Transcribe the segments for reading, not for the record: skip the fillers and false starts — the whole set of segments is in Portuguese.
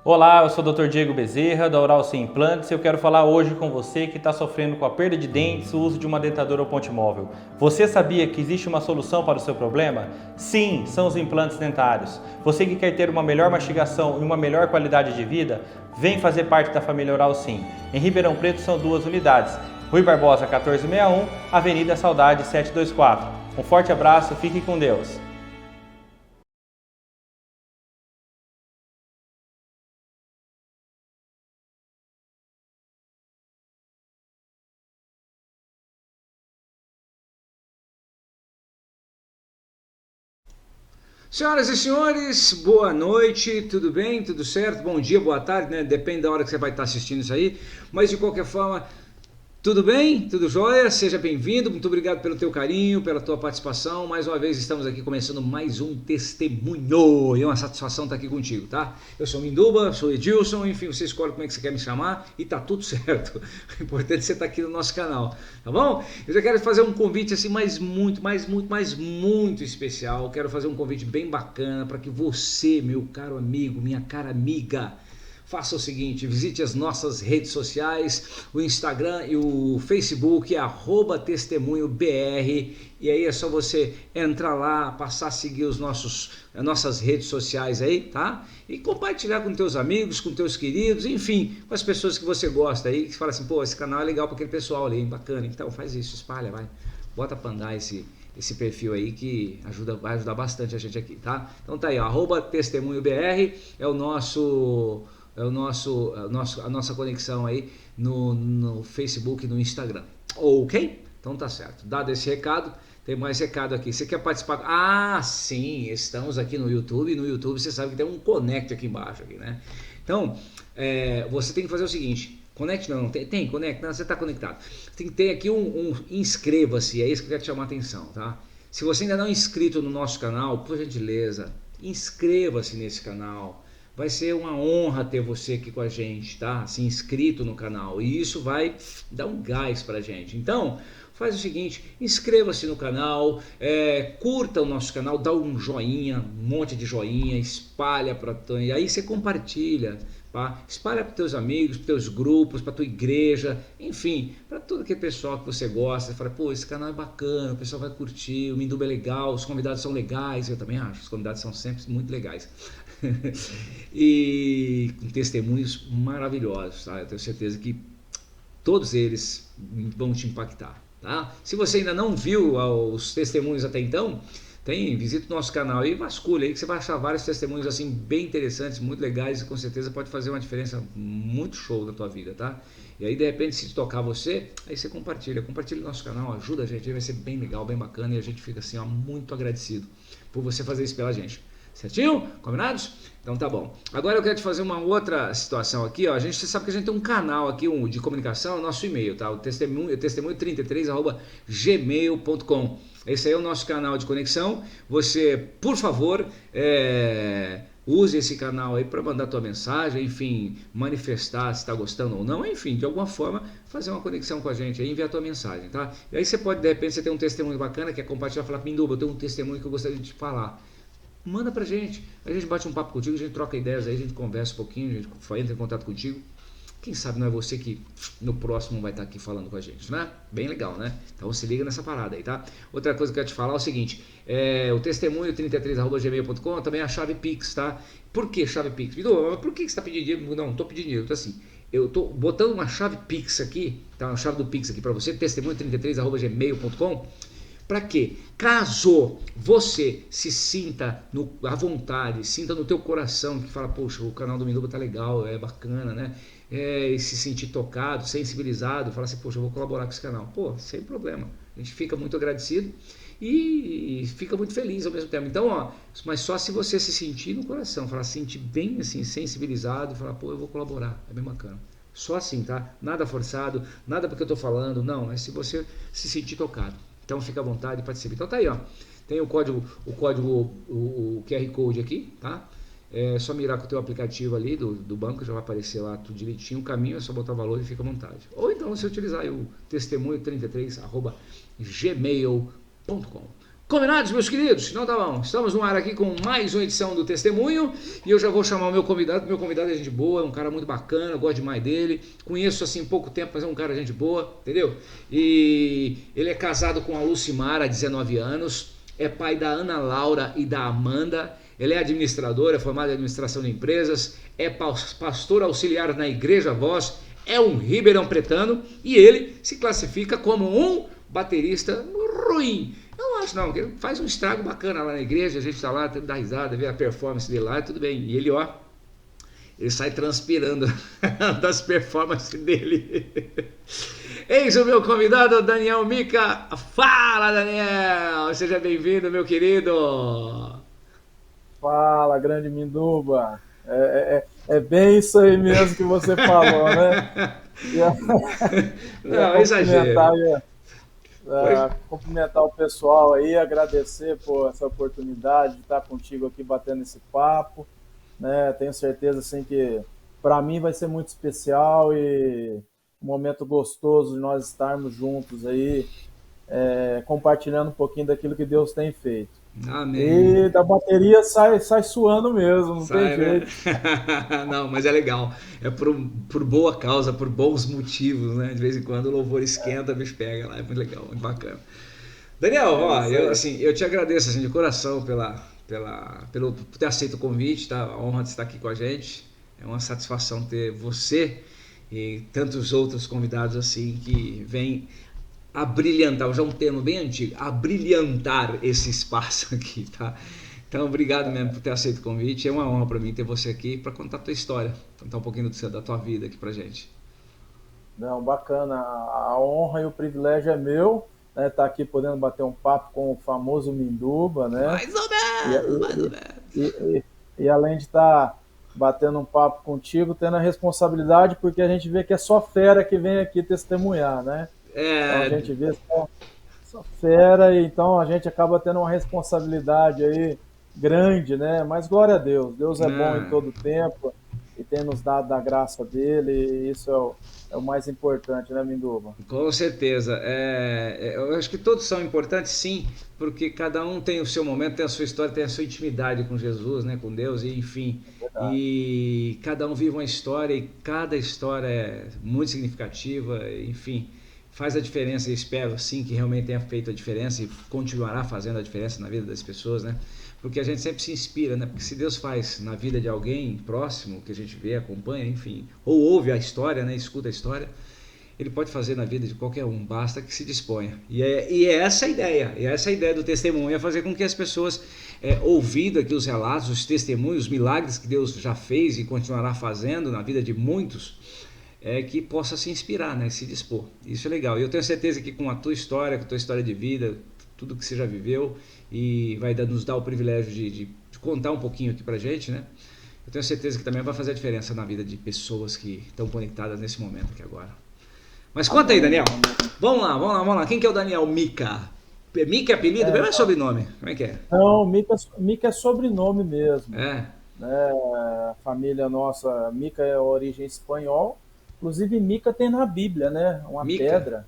Olá, eu sou o Dr. Diego Bezerra, da Oral Sim Implantes, e eu quero falar hoje com você que está sofrendo com a perda de dentes, o uso de uma dentadura ou ponte móvel. Você sabia que existe uma solução para o seu problema? Sim, são os implantes dentários. Você que quer ter uma melhor mastigação e uma melhor qualidade de vida, vem fazer parte da família Oral Sim. Em Ribeirão Preto são 2 unidades, Rui Barbosa 1461, Avenida Saudade 724. Um forte abraço, fique com Deus. Senhoras e senhores, boa noite, tudo bem? Tudo certo? Bom dia, boa tarde, né? Depende da hora que você vai estar assistindo isso aí. Mas de qualquer forma, tudo bem? Tudo jóia? Seja bem-vindo, muito obrigado pelo teu carinho, pela tua participação. Mais uma vez estamos aqui começando mais um testemunho. E é uma satisfação estar aqui contigo, tá? Eu sou Minduba, sou Edilson, enfim, você escolhe como é que você quer me chamar e tá tudo certo. O importante é você estar aqui no nosso canal, tá bom? Eu já quero fazer um convite assim, muito especial. Quero fazer um convite bem bacana para que você, meu caro amigo, minha cara amiga, faça o seguinte, visite as nossas redes sociais, o Instagram e o Facebook, @testemunhobr, e aí é só você entrar lá, passar a seguir as nossas redes sociais aí, tá? E compartilhar com teus amigos, com teus queridos, enfim, com as pessoas que você gosta aí, que fala assim, pô, esse canal é legal para aquele pessoal ali, bacana, então faz isso, espalha, vai, bota pra andar esse perfil aí que vai ajudar bastante a gente aqui, tá? Então tá aí, ó, @testemunhobr é a nossa conexão aí no Facebook e no Instagram. Ok? Então tá certo. Dado esse recado, tem mais recado aqui. Você quer participar? Ah, sim, estamos aqui no YouTube. No YouTube você sabe que tem um connect aqui embaixo, aqui, né? Então, você tem que fazer o seguinte. Conecte não, tem conecte, não, você está conectado. Tem que ter aqui um inscreva-se, é isso que eu quero te chamar a atenção, tá? Se você ainda não é inscrito no nosso canal, por gentileza, inscreva-se nesse canal. Vai ser uma honra ter você aqui com a gente, tá? Se inscrito no canal. E isso vai dar um gás pra gente. Então, faz o seguinte, inscreva-se no canal, curta o nosso canal, dá um joinha, um monte de joinha, espalha para e aí você compartilha, tá? Espalha para teus amigos, para teus grupos, para tua igreja, enfim, para todo aquele pessoal que você gosta. Você fala, pô, esse canal é bacana, o pessoal vai curtir, o Minduba é legal, os convidados são legais, eu também acho, os convidados são sempre muito legais. E com testemunhos maravilhosos, tá? Eu tenho certeza que todos eles vão te impactar, tá? Se você ainda não viu os testemunhos até então, visita o nosso canal e vasculha aí que você vai achar vários testemunhos assim bem interessantes, muito legais e com certeza pode fazer uma diferença muito show na tua vida, tá? E aí de repente se tocar você, aí você compartilha o nosso canal, ajuda a gente, vai ser bem legal, bem bacana e a gente fica assim, ó, muito agradecido por você fazer isso pela gente. Certinho? Combinados? Então tá bom. Agora eu quero te fazer uma outra situação aqui, ó. Você sabe que a gente tem um canal aqui de comunicação, nosso e-mail, tá? O testemunho33@gmail.com. Esse aí é o nosso canal de conexão. Você, por favor, use esse canal aí para mandar tua mensagem, enfim, manifestar se está gostando ou não, enfim, de alguma forma fazer uma conexão com a gente aí, enviar tua mensagem, tá? E aí você pode, de repente, você tem um testemunho bacana, quer compartilhar, falar, Minduba, eu tenho um testemunho que eu gostaria de te falar. Manda pra gente, a gente bate um papo contigo, a gente troca ideias aí, a gente conversa um pouquinho, a gente entra em contato contigo. Quem sabe não é você que no próximo vai estar aqui falando com a gente, né? Bem legal, né? Então se liga nessa parada aí, tá? Outra coisa que eu quero te falar é o seguinte, o testemunho 33@gmail.com também é a chave Pix, tá? Por que chave Pix? Mas por que você está pedindo dinheiro? Não tô pedindo dinheiro, tô assim, eu tô botando uma chave Pix aqui, tá? Uma chave do Pix aqui pra você, testemunho 33@gmail.com. Para quê? Caso você se sinta à vontade, sinta no teu coração que fala, poxa, o canal do Minduba tá legal, é bacana, né? E se sentir tocado, sensibilizado, fala assim, poxa, eu vou colaborar com esse canal. Pô, sem problema. A gente fica muito agradecido e fica muito feliz ao mesmo tempo. Então, ó, mas só se você se sentir no coração, falar, se sentir bem assim, sensibilizado, falar, pô, eu vou colaborar, é bem bacana. Só assim, tá? Nada forçado, nada porque eu tô falando, não, é se você se sentir tocado. Então fica à vontade e participe. Então tá aí, ó. Tem o QR Code aqui, tá? É só mirar com o teu aplicativo ali do banco, já vai aparecer lá tudo direitinho. O caminho é só botar o valor e fica à vontade. Ou então você utilizar aí o testemunho33@gmail.com. Combinados, meus queridos? Então tá bom. Estamos no ar aqui com mais uma edição do Testemunho e eu já vou chamar o meu convidado. Meu convidado é gente boa, é um cara muito bacana, eu gosto demais dele. Conheço assim pouco tempo, mas é um cara gente boa, entendeu? E ele é casado com a Lucimara há 19 anos, é pai da Ana Laura e da Amanda. Ele é administrador, é formado em administração de empresas, é pastor auxiliar na Igreja Voz, é um ribeirão pretano e ele se classifica como um baterista ruim. Não acho não, porque ele faz um estrago bacana lá na igreja, a gente tá lá, dá risada, vê a performance dele lá, tudo bem. E ele, ó, ele sai transpirando das performances dele. Eis o meu convidado, Daniel Mica. Fala, Daniel! Seja bem-vindo, meu querido. Fala, grande Minduba. É bem isso aí mesmo que você falou, né? Não, exagero. Cumprimentar o pessoal aí, agradecer por essa oportunidade de estar contigo aqui batendo esse papo, né? Tenho certeza assim que para mim vai ser muito especial e um momento gostoso de nós estarmos juntos aí, compartilhando um pouquinho daquilo que Deus tem feito. Amém. E da bateria sai suando mesmo, não Sai, tem jeito. Né? Não, mas é legal. É por boa causa, por bons motivos, né? De vez em quando o louvor esquenta, o bicho pega lá. É muito legal, muito bacana. Daniel, ó, eu te agradeço assim, de coração por ter aceito o convite, tá? A honra de estar aqui com a gente. É uma satisfação ter você e tantos outros convidados assim que vêm abrilhantar, já um termo bem antigo, abrilhantar esse espaço aqui, tá? Então, obrigado mesmo por ter aceito o convite. É uma honra para mim ter você aqui para contar a tua história, contar um pouquinho da tua vida aqui pra gente. Não, bacana. A honra e o privilégio é meu, né? Estar aqui podendo bater um papo com o famoso Minduba, né? Mais ou menos, mais ou menos. E além de estar batendo um papo contigo, tendo a responsabilidade, porque a gente vê que é só fera que vem aqui testemunhar, né? Então a gente vê só fera, e então a gente acaba tendo uma responsabilidade aí grande, né? Mas glória a Deus, Deus é bom em todo tempo e tem nos dado da graça dele, e isso é o mais importante, né, Minduba? Com certeza. Eu acho que todos são importantes, sim, porque cada um tem o seu momento, tem a sua história, tem a sua intimidade com Jesus, né, com Deus, e enfim. E cada um vive uma história e cada história é muito significativa, enfim. Faz a diferença e espero sim que realmente tenha feito a diferença e continuará fazendo a diferença na vida das pessoas, né? Porque a gente sempre se inspira, né? Porque se Deus faz na vida de alguém próximo, que a gente vê, acompanha, enfim, ou ouve a história, né? Escuta a história, Ele pode fazer na vida de qualquer um, basta que se disponha. E é essa a ideia, do testemunho, é fazer com que as pessoas, ouvindo aqui os relatos, os testemunhos, os milagres que Deus já fez e continuará fazendo na vida de muitos, que possa se inspirar, né? Se dispor. Isso é legal. E eu tenho certeza que com a tua história, com a tua história de vida, tudo que você já viveu, e vai nos dar o privilégio de contar um pouquinho aqui pra gente, né? Eu tenho certeza que também vai fazer a diferença na vida de pessoas que estão conectadas nesse momento aqui agora. Mas conta aí, Daniel. Vamos lá. Quem que é o Daniel Mica? Mica é apelido? Ou é sobrenome? Como é que é? Não, Mica é sobrenome mesmo. É. A família nossa, Mica é a origem espanhol. Inclusive, Mica tem na Bíblia, né? Uma Mica. pedra.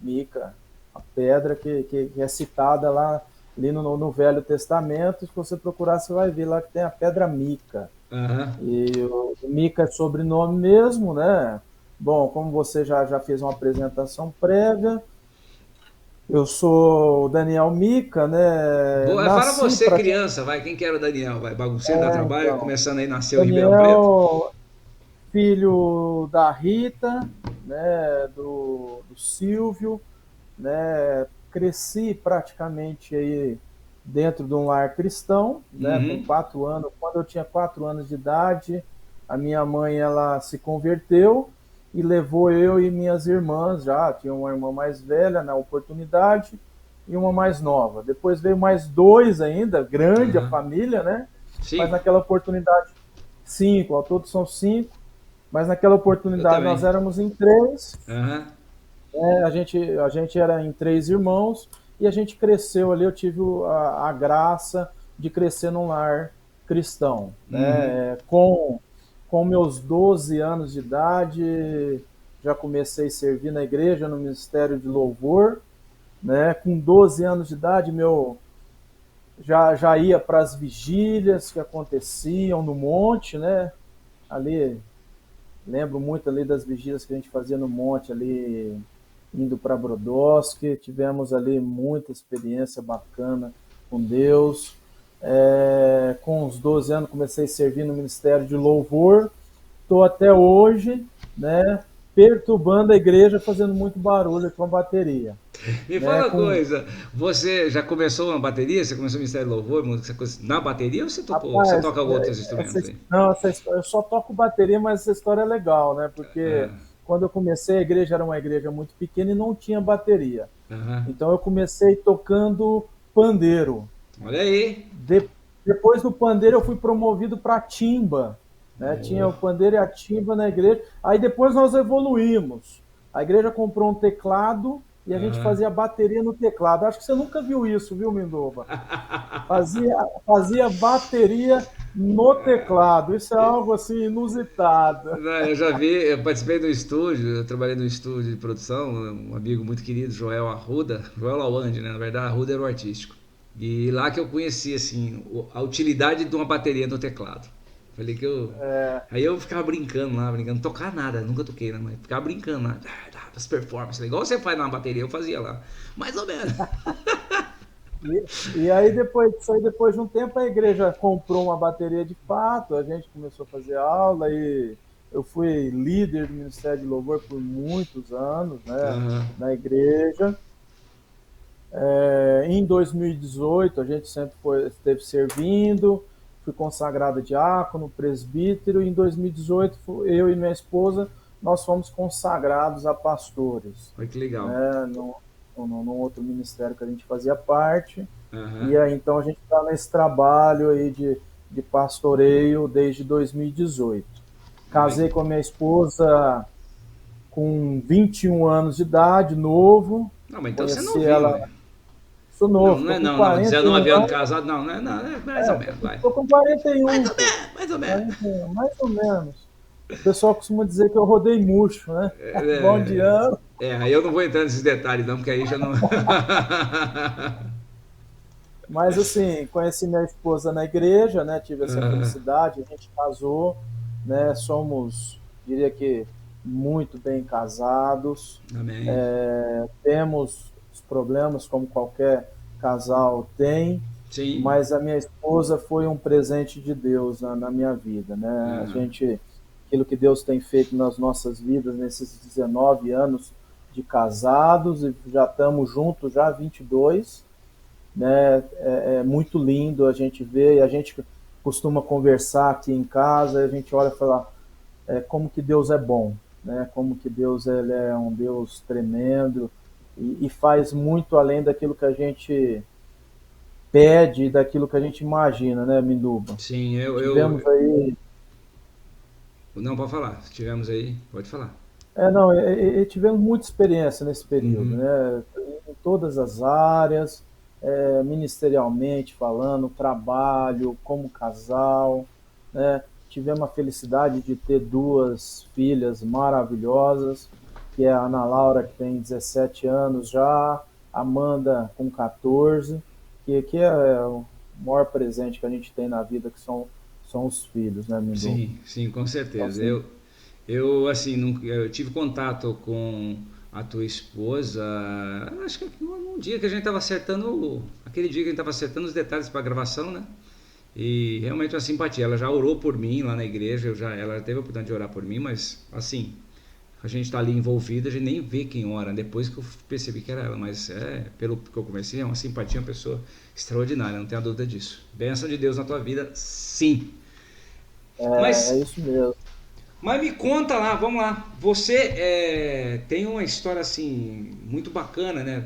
Mica. A pedra que é citada lá ali no Velho Testamento. Se você procurar, você vai ver lá que tem a pedra Mica. Uhum. E o Mica é sobrenome mesmo, né? Bom, como você já fez uma apresentação prévia, eu sou o Daniel Mica, né? Fala você, criança, vai. Quem que era o Daniel? Vai, bagunceiro, dá trabalho, então, começando aí, nasceu em Ribeirão Preto. Filho da Rita, né, do Silvio, né, cresci praticamente aí dentro de um lar cristão, né, com 4 anos. Quando eu tinha 4 anos de idade, a minha mãe ela se converteu e levou eu e minhas irmãs, já tinha uma irmã mais velha na oportunidade e uma mais nova. Depois veio mais 2 ainda, grande a família, né? Sim. Mas naquela oportunidade 5, ao todo são 5. Mas naquela oportunidade nós éramos em 3. A gente era em 3 irmãos e a gente cresceu ali. Eu tive a graça de crescer num lar cristão. Né? Com meus 12 anos de idade, já comecei a servir na igreja, no Ministério de Louvor. né? Com 12 anos de idade, já ia para as vigílias que aconteciam no monte, né? Ali, lembro muito ali das vigílias que a gente fazia no monte, ali indo para Brodowski. Tivemos ali muita experiência bacana com Deus. Com uns 12 anos comecei a servir no Ministério de Louvor. Estou até hoje, né, perturbando a igreja, fazendo muito barulho com a bateria. Me Né, fala uma com, coisa, você já começou uma bateria? Você começou o Ministério do Louvor, na bateria ou você tocou? Você rapaz, toca outros instrumentos aí? não, essa história, eu só toco bateria, mas essa história é legal, né? Porque Ah, quando eu comecei, a igreja era uma igreja muito pequena e não tinha bateria. aham. Então eu comecei tocando pandeiro. Olha aí. De- Depois do pandeiro eu fui promovido para timba, né? Tinha o pandeiro e a timba na igreja. Aí depois nós evoluímos. A igreja comprou um teclado e a gente Aham. fazia bateria no teclado. Acho que você nunca viu isso, viu, Mindoba? Fazia bateria no teclado. Isso é algo assim inusitado. Não, eu já vi, eu participei do estúdio, eu trabalhei no estúdio de produção, um amigo muito querido, Joel Arruda, Joel Lawande, né? Na verdade, Arruda era o artístico. E lá que eu conheci, assim, a utilidade de uma bateria no teclado. Falei que eu. Aí eu ficava brincando lá, brincando, tocar nada, nunca toquei, né? Mas ficava brincando lá, das performances, igual você faz na bateria, eu fazia lá. Mais ou menos. E aí depois de um tempo a igreja comprou uma bateria de fato, a gente começou a fazer aula e eu fui líder do Ministério de Louvor por muitos anos, né, Aham. na igreja. Em 2018 a gente sempre esteve servindo, fui consagrado diácono, presbítero, e em 2018 eu e minha esposa nós fomos consagrados a pastores, Olha que legal. né, num outro ministério que a gente fazia parte. Aham. E aí, então, a gente está nesse trabalho aí de pastoreio desde 2018. Ai. Casei com a minha esposa com 21 anos de idade, novo. Não, mas então você é Conheci novinho, ela, velho. sou Não, novo, não estou é com não, não. 19 41 anos anos. casado, não, não é não, é mais ou menos, vai. Estou com Mais 41, ou pô. menos, mais ou menos. 41, mais ou menos. O pessoal costuma dizer que eu rodei murcho, né? Bom de ano. Aí eu não vou entrar nesses detalhes não, porque aí já não. Mas assim, conheci minha esposa na igreja, né? Tive essa Ah, felicidade, a gente casou, né? Somos, diria que, muito bem casados. amém. Temos os problemas como qualquer casal tem, Sim. mas a minha esposa foi um presente de Deus na minha vida, né? Aham. Aquilo que Deus tem feito nas nossas vidas nesses 19 anos de casados, e já estamos juntos já há 22, né? É muito lindo a gente ver, e a gente costuma conversar aqui em casa, e a gente olha e fala, como que Deus é bom, né? Como que Deus ele é um Deus tremendo e faz muito além daquilo que a gente pede, daquilo que a gente imagina, né, Minduba? Sim, Tivemos aí, não, pode falar. Se tivemos aí, pode falar. não, tivemos muita experiência nesse período, Uhum. né? Em todas as áreas, ministerialmente falando, trabalho, como casal, né? Tivemos a felicidade de ter duas filhas maravilhosas, que é a Ana Laura, que tem 17 anos já, a Amanda com 14, que é o maior presente que a gente tem na vida, que são os filhos, né, Mindu? Sim, sim, com Então, certeza. assim, Eu assim, eu tive contato com a tua esposa, acho que num dia que a gente estava acertando, aquele dia que a gente estava acertando os detalhes para a gravação, né? E realmente uma simpatia. Ela já orou por mim lá na igreja, ela já teve a oportunidade de orar por mim, mas assim, a gente está ali envolvido, a gente nem vê quem ora. Depois que eu percebi que era ela, mas pelo que eu conversei, é uma simpatia, uma pessoa extraordinária, não tenho a dúvida disso. Bênção de Deus na tua vida, sim. é Mas isso mesmo. Mas me conta lá, vamos lá. Você tem uma história assim muito bacana, né,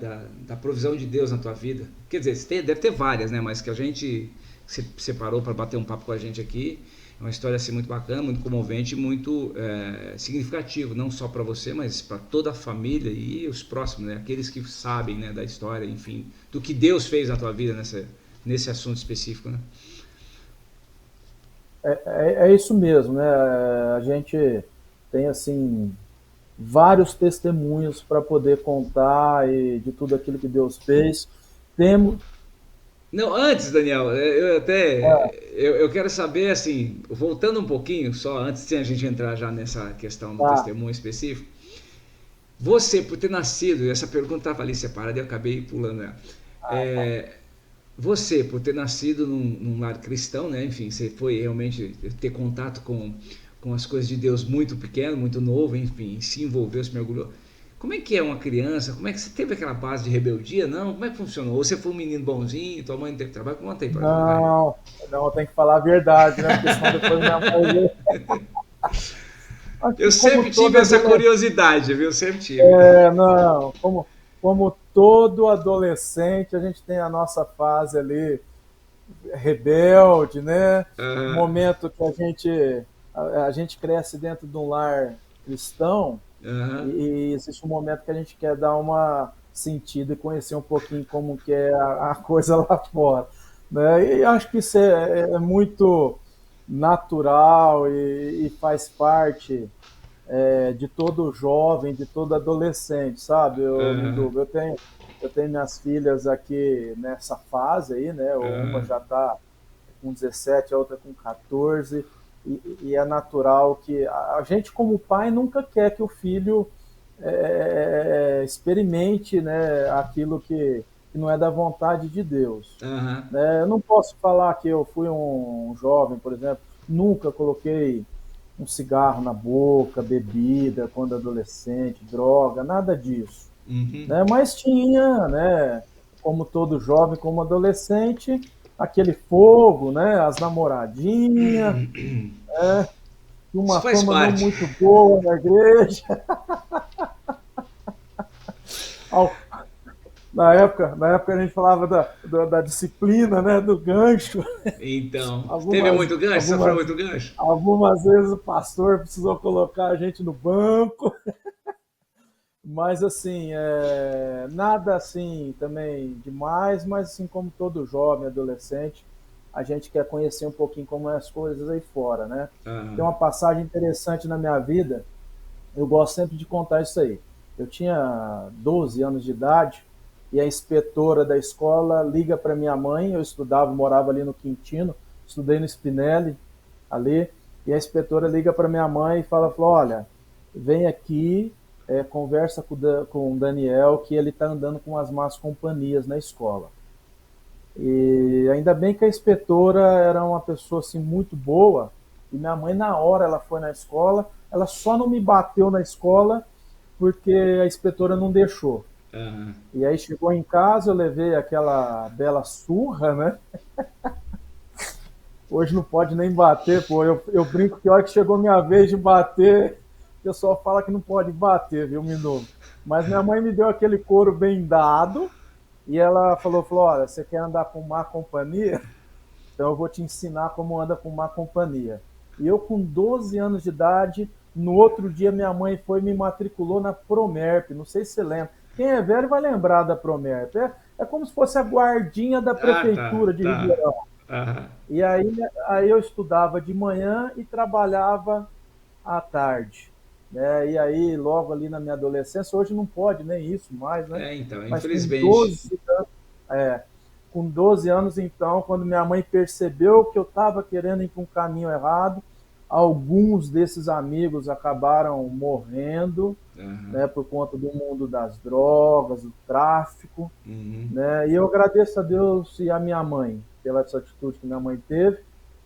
da provisão de Deus na tua vida. Quer dizer, deve ter várias, né, mas que a gente se separou para bater um papo com a gente aqui. É uma história assim muito bacana, muito comovente, muito significativo, não só para você, mas para toda a família e os próximos, né, aqueles que sabem, né, da história, enfim, do que Deus fez na tua vida nesse assunto específico, né? É isso mesmo, né? A gente tem assim vários testemunhos para poder contar e de tudo aquilo que Deus fez. Temos. Não, antes, Daniel, eu até eu quero saber assim, voltando um pouquinho só antes de a gente entrar já nessa questão do Tá, testemunho específico. Você, por ter nascido, e essa pergunta estava ali separada e eu acabei pulando ela. É, você, por ter nascido num lar cristão, né? Enfim, você foi realmente ter contato com as coisas de Deus muito pequeno, muito novo, enfim, se envolveu, se mergulhou. Como é que é uma criança? Como é que você teve aquela base de rebeldia? Não? Como é que funcionou? Ou você foi um menino bonzinho, tua mãe não teve trabalho? Conta aí pra mim, vai. não, não, tem que falar a verdade, né? Porque senão depois minha mãe. Acho Eu que como sempre tive todo essa adolescente. curiosidade, viu? Sempre tive. Não, como todo adolescente, a gente tem a nossa fase ali rebelde, né? O Aham, momento que a gente cresce dentro de um lar cristão aham, e existe um momento que a gente quer dar uma sentido e conhecer um pouquinho como que é a coisa lá fora, né? E acho que isso é muito natural e faz parte de todo jovem, de todo adolescente, sabe? aham, Eu tenho minhas filhas aqui nessa fase aí, né? Uma aham, já está com 17, a outra com 14, e é natural que a gente, como pai, nunca quer que o filho experimente, né, aquilo que não é da vontade de Deus. aham. Né? Eu não posso falar que eu fui um jovem, por exemplo, nunca coloquei um cigarro na boca, bebida quando adolescente, droga, nada disso. Uhum. Né? Mas tinha, né, como todo jovem, como adolescente, aquele fogo, né, as namoradinhas, Isso uma faz fama não parte. muito boa na igreja. Na época a gente falava da disciplina, né, do gancho. Então, teve Algumas, muito gancho? Sofreu algumas, muito gancho? algumas vezes o pastor precisou colocar a gente no banco. Mas assim, nada assim também demais, mas assim como todo jovem, adolescente, a gente quer conhecer um pouquinho como é as coisas aí fora, né? Tem Aham, uma passagem interessante na minha vida, eu gosto sempre de contar isso aí. Eu tinha 12 anos de idade e a inspetora da escola liga para minha mãe, eu estudava, morava ali no Quintino, estudei no Spinelli ali, e a inspetora liga para minha mãe e falou, olha, vem aqui, conversa com o Daniel, que ele está andando com as más companhias na escola. E ainda bem que a inspetora era uma pessoa assim muito boa, e minha mãe na hora ela foi na escola, ela só não me bateu na escola porque a inspetora não deixou. aham. E aí chegou em casa, eu levei aquela bela surra, né? Hoje não pode nem bater, pô. Eu brinco que a hora que chegou minha vez de bater, o pessoal fala que não pode bater, viu, Minuno? Mas minha mãe me deu aquele couro bem dado e ela falou, olha, você quer andar com má companhia? Então eu vou te ensinar como anda com má companhia. E eu com 12 anos de idade, no outro dia minha mãe foi e me matriculou na Promerp, não sei se você lembra. Quem é velho vai lembrar da Promerp. É como se fosse a guardinha da Ah, tá, prefeitura de tá. Ribeirão. Aham. E aí eu estudava de manhã e trabalhava à tarde. Né? E aí, logo ali na minha adolescência, hoje não pode nem isso mais, né? É, então, Mas com infelizmente. 12 anos, com 12 anos, então, quando minha mãe percebeu que eu estava querendo ir para um caminho errado, alguns desses amigos acabaram morrendo, Aham. né, por conta do mundo das drogas, do tráfico, Uhum. né? E eu agradeço a Deus e a minha mãe pela essa atitude que minha mãe teve.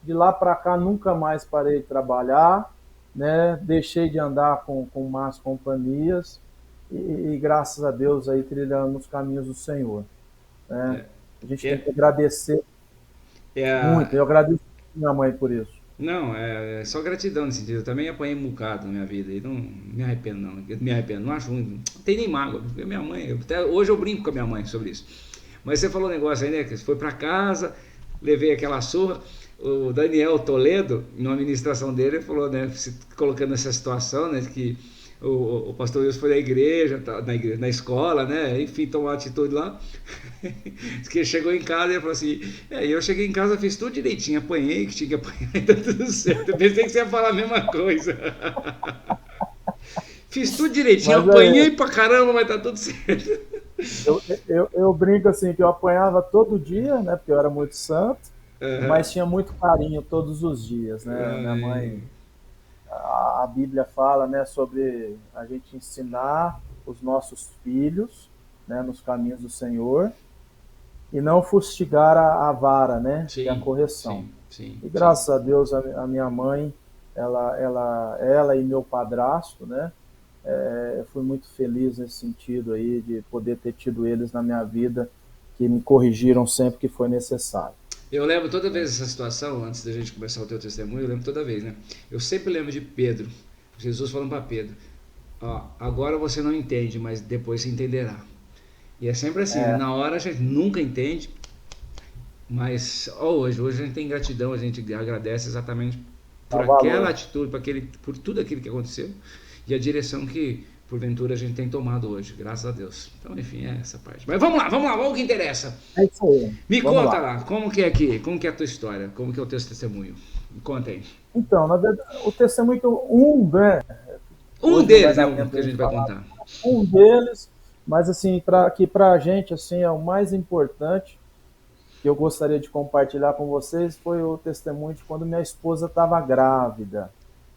De lá para cá nunca mais parei de trabalhar, né? Deixei de andar com más companhias e graças a Deus aí trilhando nos caminhos do Senhor, né? A gente tem É, que agradecer é muito. a- Eu agradeço a minha mãe por isso. Não, é só gratidão nesse sentido. Eu também apanhei um bocado na minha vida e não me arrependo, não. Eu me arrependo, não acho ruim. Não tem nem mágoa, porque minha mãe, até hoje eu brinco com a minha mãe sobre isso. Mas você falou um negócio aí, né? Que você foi pra casa, levei aquela surra. O Daniel Toledo, na administração dele, ele falou, né? Se colocando nessa situação, né? Que o pastor Wilson foi na igreja, na escola, né? Enfim, tomou uma atitude lá. Diz que ele chegou em casa e ele falou assim: eu cheguei em casa, fiz tudo direitinho, apanhei que tinha que apanhar e tá tudo certo. Eu pensei que você ia falar a mesma coisa. Fiz tudo direitinho, Mas apanhei pra caramba, mas tá tudo certo. eu brinco assim, que eu apanhava todo dia, né? Porque eu era muito santo, Aham. mas tinha muito carinho todos os dias, né? Minha Ai, mãe, a Bíblia fala, né, sobre a gente ensinar os nossos filhos, né, nos caminhos do Senhor e não fustigar a vara, né, que é a sim, correção. sim, sim, E sim. graças a Deus a minha mãe, ela e meu padrasto, né, eu fui muito feliz nesse sentido aí de poder ter tido eles na minha vida que me corrigiram sempre que foi necessário. Eu lembro toda vez essa situação, antes da gente começar o teu testemunho, eu lembro toda vez, né? Eu sempre lembro de Pedro, Jesus falando para Pedro: ó, agora você não entende, mas depois você entenderá. E é sempre assim, né? É, Na hora a gente nunca entende, mas ó, hoje a gente tem gratidão, a gente agradece exatamente por dá aquela valor. atitude, por tudo aquilo que aconteceu e a direção que porventura a gente tem tomado hoje, graças a Deus. Então, enfim, é essa parte. Mas vamos lá, vamos ao que interessa. É isso aí. Me Vamos conta lá. lá, como que é aqui? Como que é a tua história? Como que é o teu testemunho? Me conta aí. Então, na verdade, o testemunho que né, Um hoje não vai deles, né, dar o tempo que a da gente gente vai falar contar. um deles, mas assim, que para a gente assim, é o mais importante que eu gostaria de compartilhar com vocês foi o testemunho de quando minha esposa estava grávida,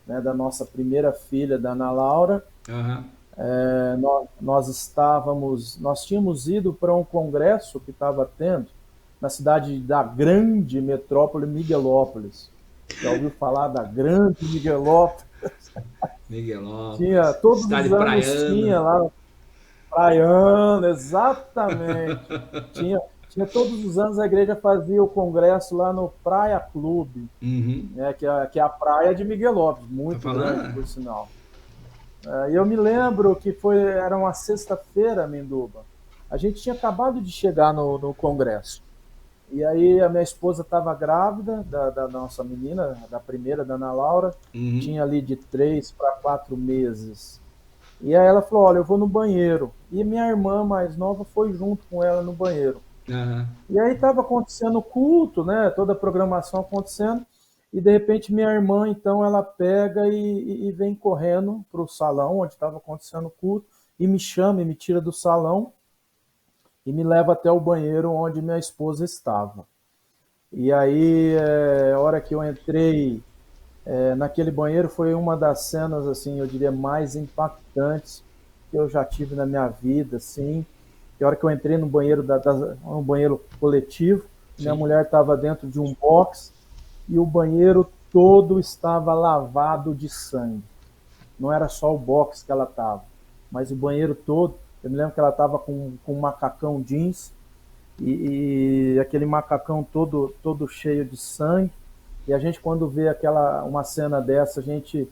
né, da nossa primeira filha, da Ana Laura. Aham. Nós tínhamos ido para um congresso que estava tendo na cidade da grande metrópole Miguelópolis. Já ouviu falar da grande Miguelópolis? Tinha, Miguelópolis, todos cidade os anos praiana. tinha lá, praiano, exatamente. Tinha, tinha todos os anos a igreja fazia o congresso lá no Praia Clube, Uhum. né, que é a praia de Miguelópolis, Tá muito grande, falando? por sinal. E eu me lembro que era uma sexta-feira, Menduba. A gente tinha acabado de chegar no congresso. E aí a minha esposa estava grávida da nossa menina, da primeira, da Ana Laura, Uhum. tinha ali de 3 para 4 meses. E aí ela falou, olha, eu vou no banheiro. E minha irmã mais nova foi junto com ela no banheiro. Aham. E aí estava acontecendo o culto, né? Toda a programação acontecendo. E de repente minha irmã, então, ela pega e vem correndo para o salão onde estava acontecendo o culto e me chama e me tira do salão e me leva até o banheiro onde minha esposa estava. E aí, a hora que eu entrei naquele banheiro, foi uma das cenas, assim, eu diria, mais impactantes que eu já tive na minha vida, assim. Que a hora que eu entrei no banheiro, um banheiro coletivo, minha Sim. mulher estava dentro de um box e o banheiro todo estava lavado de sangue. Não era só o box que ela estava, mas o banheiro todo. Eu me lembro que ela estava com um macacão jeans e aquele macacão todo cheio de sangue. E a gente, quando vê uma cena dessa, a gente,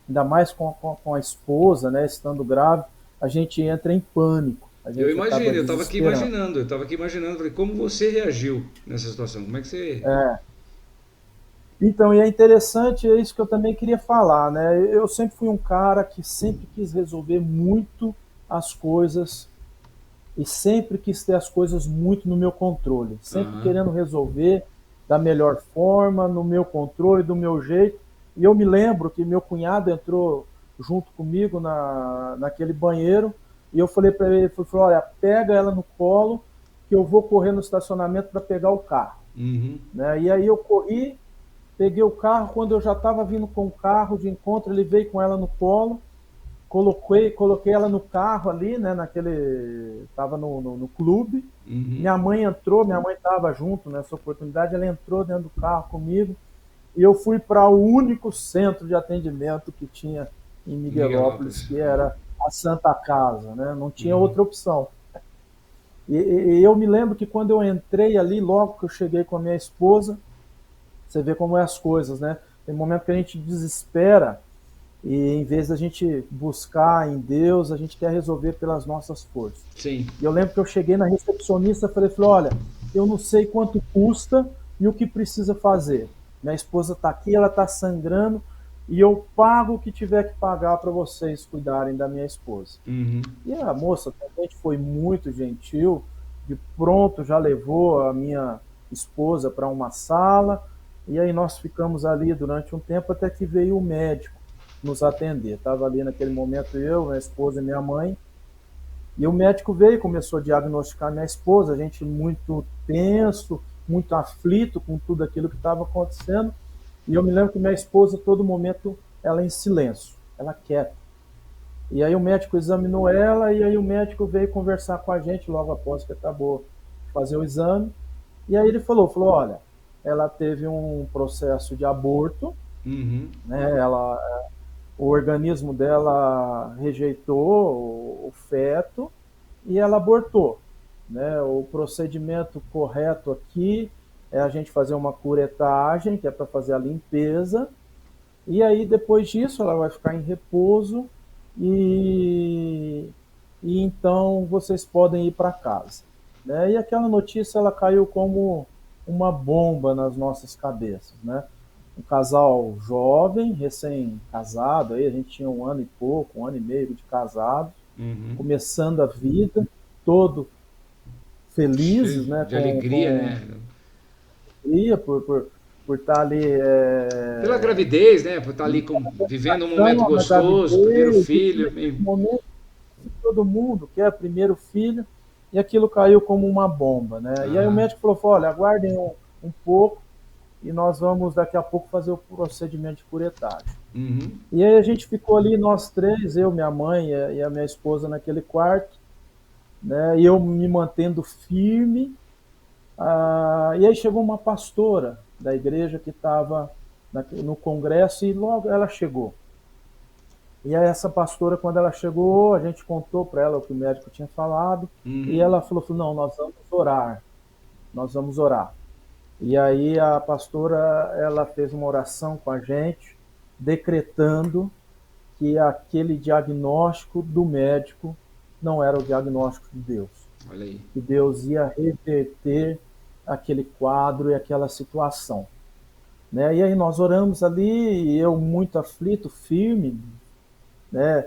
ainda mais com a esposa, né, estando grávida, a gente entra em pânico, a Eu gente acaba imagino, desesperando. eu tava aqui imaginando, falei, como você reagiu nessa situação? Como é que você. Então, e é interessante, é isso que eu também queria falar, né? Eu sempre fui um cara que sempre quis resolver muito as coisas e sempre quis ter as coisas muito no meu controle, sempre Aham. querendo resolver da melhor forma, no meu controle, do meu jeito. E eu me lembro que meu cunhado entrou junto comigo naquele banheiro e eu falei para ele, falei, olha, pega ela no colo que eu vou correr no estacionamento para pegar o carro. Uhum. Né? E aí eu corri, peguei o carro, quando eu já estava vindo com o carro de encontro, ele veio com ela no colo, coloquei ela no carro ali, né, estava no clube. Uhum. Minha mãe entrou, minha mãe estava junto nessa oportunidade, ela entrou dentro do carro comigo e eu fui para o único centro de atendimento que tinha em Miguelópolis, Miguelópolis. que era a Santa Casa, né? Não tinha Uhum. outra opção. E eu me lembro que quando eu entrei ali, logo que eu cheguei com a minha esposa, você vê como é as coisas, né? Tem momento que a gente desespera e em vez da gente buscar em Deus, a gente quer resolver pelas nossas forças. Sim. E eu lembro que eu cheguei na recepcionista e falei, olha, eu não sei quanto custa e o que precisa fazer. Minha esposa está aqui, ela está sangrando e eu pago o que tiver que pagar para vocês cuidarem da minha esposa. Uhum. E a moça também foi muito gentil, de pronto já levou a minha esposa para uma sala, e aí nós ficamos ali durante um tempo até que veio o médico. nos atender. Estava ali naquele momento eu, minha esposa e minha mãe, e o médico veio e começou a diagnosticar minha esposa, a gente muito tenso, muito aflito com tudo aquilo que estava acontecendo, e eu me lembro que minha esposa, todo momento, ela em silêncio, ela quieta. E aí o médico examinou ela, e aí o médico veio conversar com a gente logo após que acabou de fazer o exame, e aí ele falou, olha, ela teve um processo de aborto, Uhum. né? O organismo dela rejeitou o feto e ela abortou, né? O procedimento correto aqui é a gente fazer uma curetagem, que é para fazer a limpeza, e aí depois disso ela vai ficar em repouso e, e então vocês podem ir para casa, né? E aquela notícia ela caiu como uma bomba nas nossas cabeças, né? Um casal jovem, recém-casado, aí a gente tinha um ano e pouco, um ano e meio de casado, Uhum. começando a vida, todo felizes, Cheio né, de alegria, né? por estar ali Pela gravidez, né? Por estar ali vivendo um momento na gostoso, primeiro gravidez, filho. esse momento que todo mundo quer primeiro filho, e aquilo caiu como uma bomba, né? E aí o Aham. médico falou, olha, aguardem um pouco, e nós vamos daqui a pouco fazer o procedimento de curetagem. Uhum. E aí a gente ficou ali, nós três, eu, minha mãe e a minha esposa naquele quarto, né? E eu me mantendo firme. E aí chegou uma pastora da igreja que estava no congresso e logo ela chegou. E aí essa pastora, quando ela chegou, a gente contou para ela o que o médico tinha falado, e Uhum. ela falou, não, nós vamos orar. E aí a pastora, ela fez uma oração com a gente, decretando que aquele diagnóstico do médico não era o diagnóstico de Deus. Olha aí. Que Deus ia reverter aquele quadro e aquela situação, né? E aí nós oramos ali, e eu muito aflito, firme, né?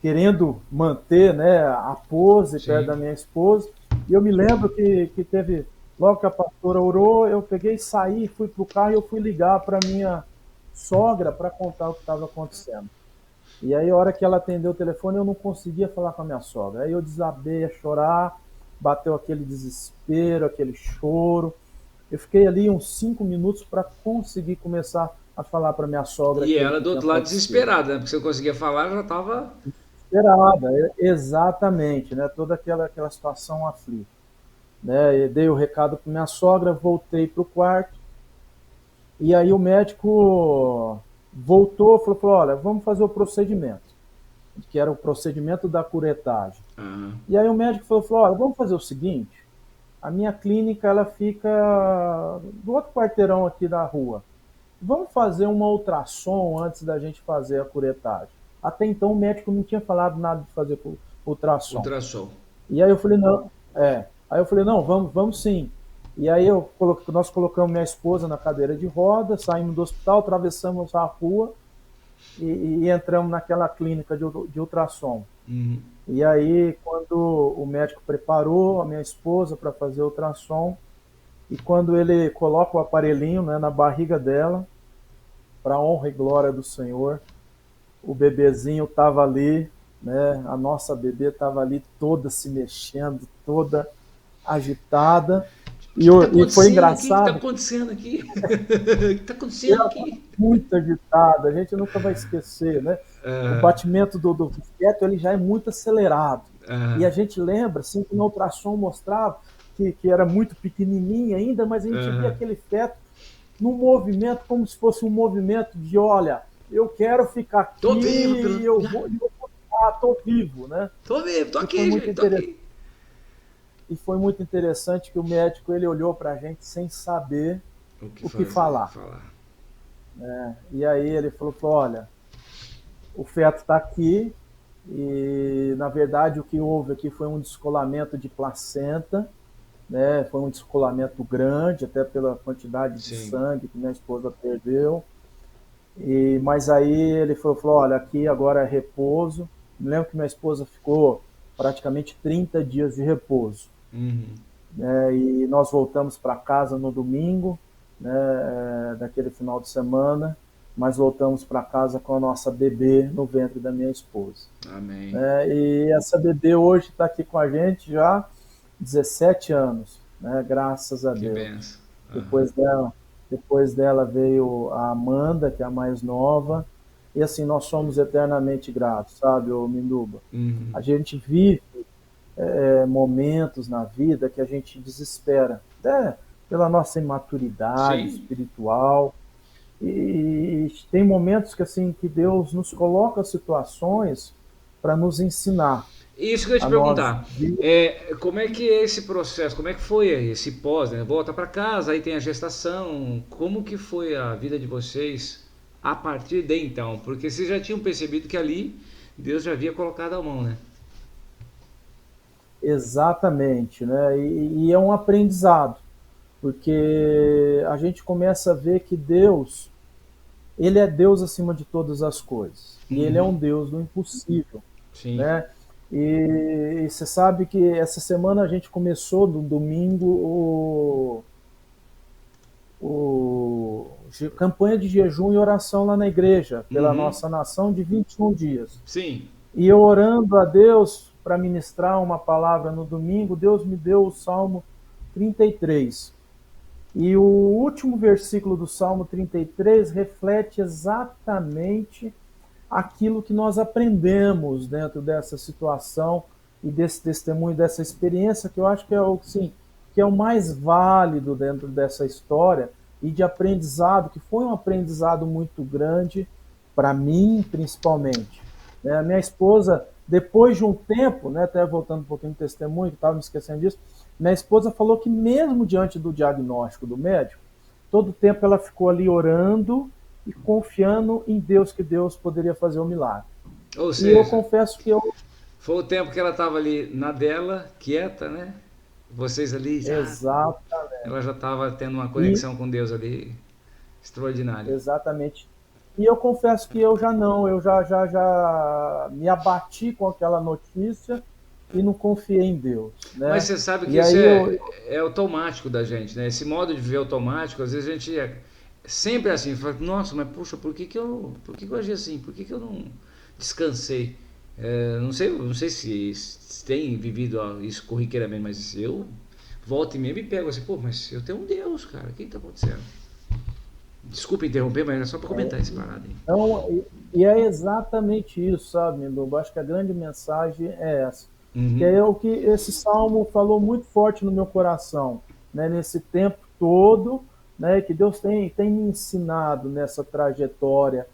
Querendo manter, né, a pose perto da Sim. minha esposa. E eu me lembro que teve, logo que a pastora orou, eu peguei, saí, fui pro carro e eu fui ligar para minha sogra para contar o que estava acontecendo. E aí, a hora que ela atendeu o telefone, eu não conseguia falar com a minha sogra. Aí eu desabei a chorar, bateu aquele desespero, aquele choro. Eu fiquei ali uns 5 minutos para conseguir começar a falar para minha sogra E aquilo ela que do tinha outro lado acontecido. desesperada, né? Porque você não conseguia falar, ela já estava. Desesperada, exatamente, né? Toda aquela situação aflita. Né? E dei o recado para minha sogra, voltei para o quarto, e aí o médico voltou, falou, olha, vamos fazer o procedimento, que era o procedimento da curetagem. Aham. E aí o médico falou, olha, vamos fazer o seguinte, a minha clínica ela fica do outro quarteirão aqui da rua. Vamos fazer uma ultrassom antes da gente fazer a curetagem. Até então o médico não tinha falado nada de fazer ultrassom. Ultrassom. E aí eu falei, não, Aí eu falei, não, vamos sim. E aí nós colocamos minha esposa na cadeira de roda, saímos do hospital, atravessamos a rua e entramos naquela clínica de ultrassom. Uhum. E aí, quando o médico preparou a minha esposa para fazer o ultrassom, e quando ele coloca o aparelhinho, né, na barriga dela, para honra e glória do Senhor, o bebezinho estava ali, né, a nossa bebê estava ali toda se mexendo, toda agitada, O que está e foi acontecendo aqui? O que está engraçado, acontecendo aqui? O que está e acontecendo ela estava aqui? muito agitada, a gente nunca vai esquecer, né? O Aham. batimento do feto ele já é muito acelerado. E a Aham. gente lembra, assim, que no ultrassom mostrava que era muito pequenininha ainda, mas a gente via Aham. aquele feto num movimento como se fosse um movimento de, olha, eu quero ficar aqui Tô vivo, e eu vou ficar, tô vivo, né? tô vivo, tô E foi aqui, muito gente, tô interessante, aqui. que o médico ele olhou para a gente sem saber O que o que fazer? falar. Falar. E aí ele falou, olha, o feto está aqui e, na verdade, o que houve aqui foi um descolamento de placenta, né? Foi um descolamento grande, até pela quantidade de Sim. sangue que minha esposa perdeu. Mas aí ele falou, olha, aqui agora é repouso. Me lembro que minha esposa ficou praticamente 30 dias de repouso. Uhum. E nós voltamos para casa no domingo, né, daquele final de semana. mas voltamos para casa com a nossa bebê no ventre da minha esposa. Amém. E essa bebê hoje está aqui com a gente já 17 anos, né? Graças a Que Deus. benção. Depois dela veio a Amanda, que é a mais nova, e assim, nós somos eternamente gratos, sabe, ô Minduba? Uhum. A gente vive momentos na vida que a gente desespera, até pela nossa imaturidade Sim. espiritual, e tem momentos que assim que Deus nos coloca situações para nos ensinar Isso que eu ia te a nós perguntar. Como é que é esse processo? Como é que foi esse pós, né? Volta para casa, aí tem a gestação. Como que foi a vida de vocês a partir de então? Porque vocês já tinham percebido que ali Deus já havia colocado a mão, né? exatamente, né? E é um aprendizado, porque a gente começa a ver que Deus, ele é Deus acima de todas as coisas, e ele é um Uhum. Deus do impossível, Sim. né? E você sabe que essa semana a gente começou no domingo campanha de jejum e oração lá na igreja, pela Uhum. nossa nação, de 21 dias. Sim. E eu orando a Deus para ministrar uma palavra no domingo, Deus me deu o Salmo 33. E o último versículo do Salmo 33 reflete exatamente aquilo que nós aprendemos dentro dessa situação e desse testemunho, dessa experiência, que eu acho que é o, sim, que é o mais válido dentro dessa história e de aprendizado, que foi um aprendizado muito grande para mim, principalmente. A minha esposa, depois de um tempo, né, até voltando um pouquinho no testemunho, que estava me esquecendo disso, minha esposa falou que mesmo diante do diagnóstico do médico, todo o tempo ela ficou ali orando e confiando em Deus, que Deus poderia fazer um milagre. Ou E eu seja, confesso que eu, foi o tempo que ela estava ali na dela, quieta, né? Vocês ali, exato, ela já estava tendo uma e conexão com Deus ali extraordinária. exatamente. E eu confesso que eu já não, eu já me abati com aquela notícia e não confiei em Deus, Mas né? você sabe que E isso aí é automático da gente, né? Esse modo de viver automático, às vezes a gente sempre é assim, fala, nossa, mas puxa, por que que eu agi assim? Por que que eu não descansei? Não sei se tem vivido isso corriqueiramente, mas eu volto e meia me pego assim, pô, mas eu tenho um Deus, cara, o que está acontecendo? Desculpa interromper, mas era só para comentar esse parada aí. então, e é exatamente isso, sabe, Minduba? Acho que a grande mensagem é essa. Que Uhum. é o que esse salmo falou muito forte no meu coração, né? Nesse tempo todo, né? Que Deus tem me ensinado nessa trajetória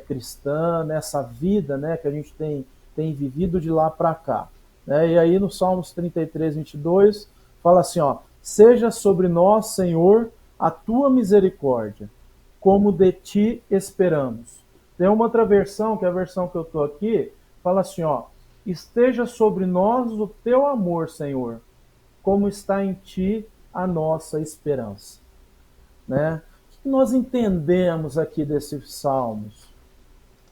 cristã, nessa vida, né? Que a gente tem vivido de lá para cá. Né? E aí no Salmos 33, 22, fala assim, ó, seja sobre nós, Senhor, a tua misericórdia, como de ti esperamos. Tem uma outra versão, que é a versão que eu estou aqui, fala assim, ó, esteja sobre nós o teu amor, Senhor, como está em ti a nossa esperança. Né? O que nós entendemos aqui desses salmos?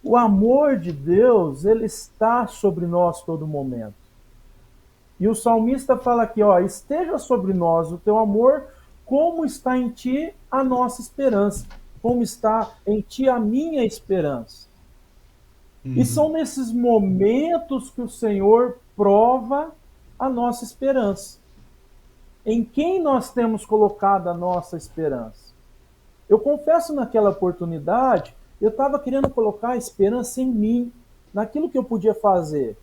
O amor de Deus, ele está sobre nós todo momento. E o salmista fala aqui, ó, esteja sobre nós o teu amor, como está em ti a nossa esperança, como está em ti a minha esperança. E são nesses momentos que o Senhor prova a nossa esperança. Em quem nós temos colocado a nossa esperança? Eu confesso, naquela oportunidade, eu estava querendo colocar a esperança em mim, naquilo que eu podia fazer.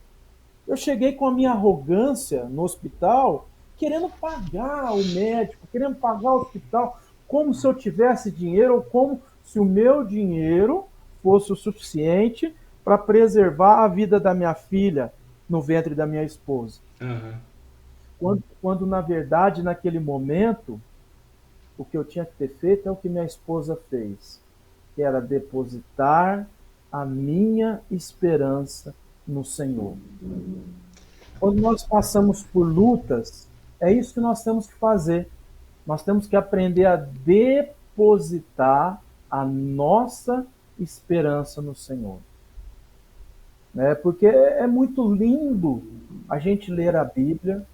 Eu cheguei com a minha arrogância no hospital, querendo pagar o médico, querendo pagar o hospital, como se eu tivesse dinheiro, ou como se o meu dinheiro fosse o suficiente para preservar a vida da minha filha no ventre da minha esposa. Uhum. Quando na verdade, naquele momento, o que eu tinha que ter feito é o que minha esposa fez, que era depositar a minha esperança no Senhor. Quando nós passamos por lutas, é isso que nós temos que fazer. Nós temos que aprender a depositar a nossa esperança no Senhor. Né? Porque é muito lindo a gente ler a Bíblia,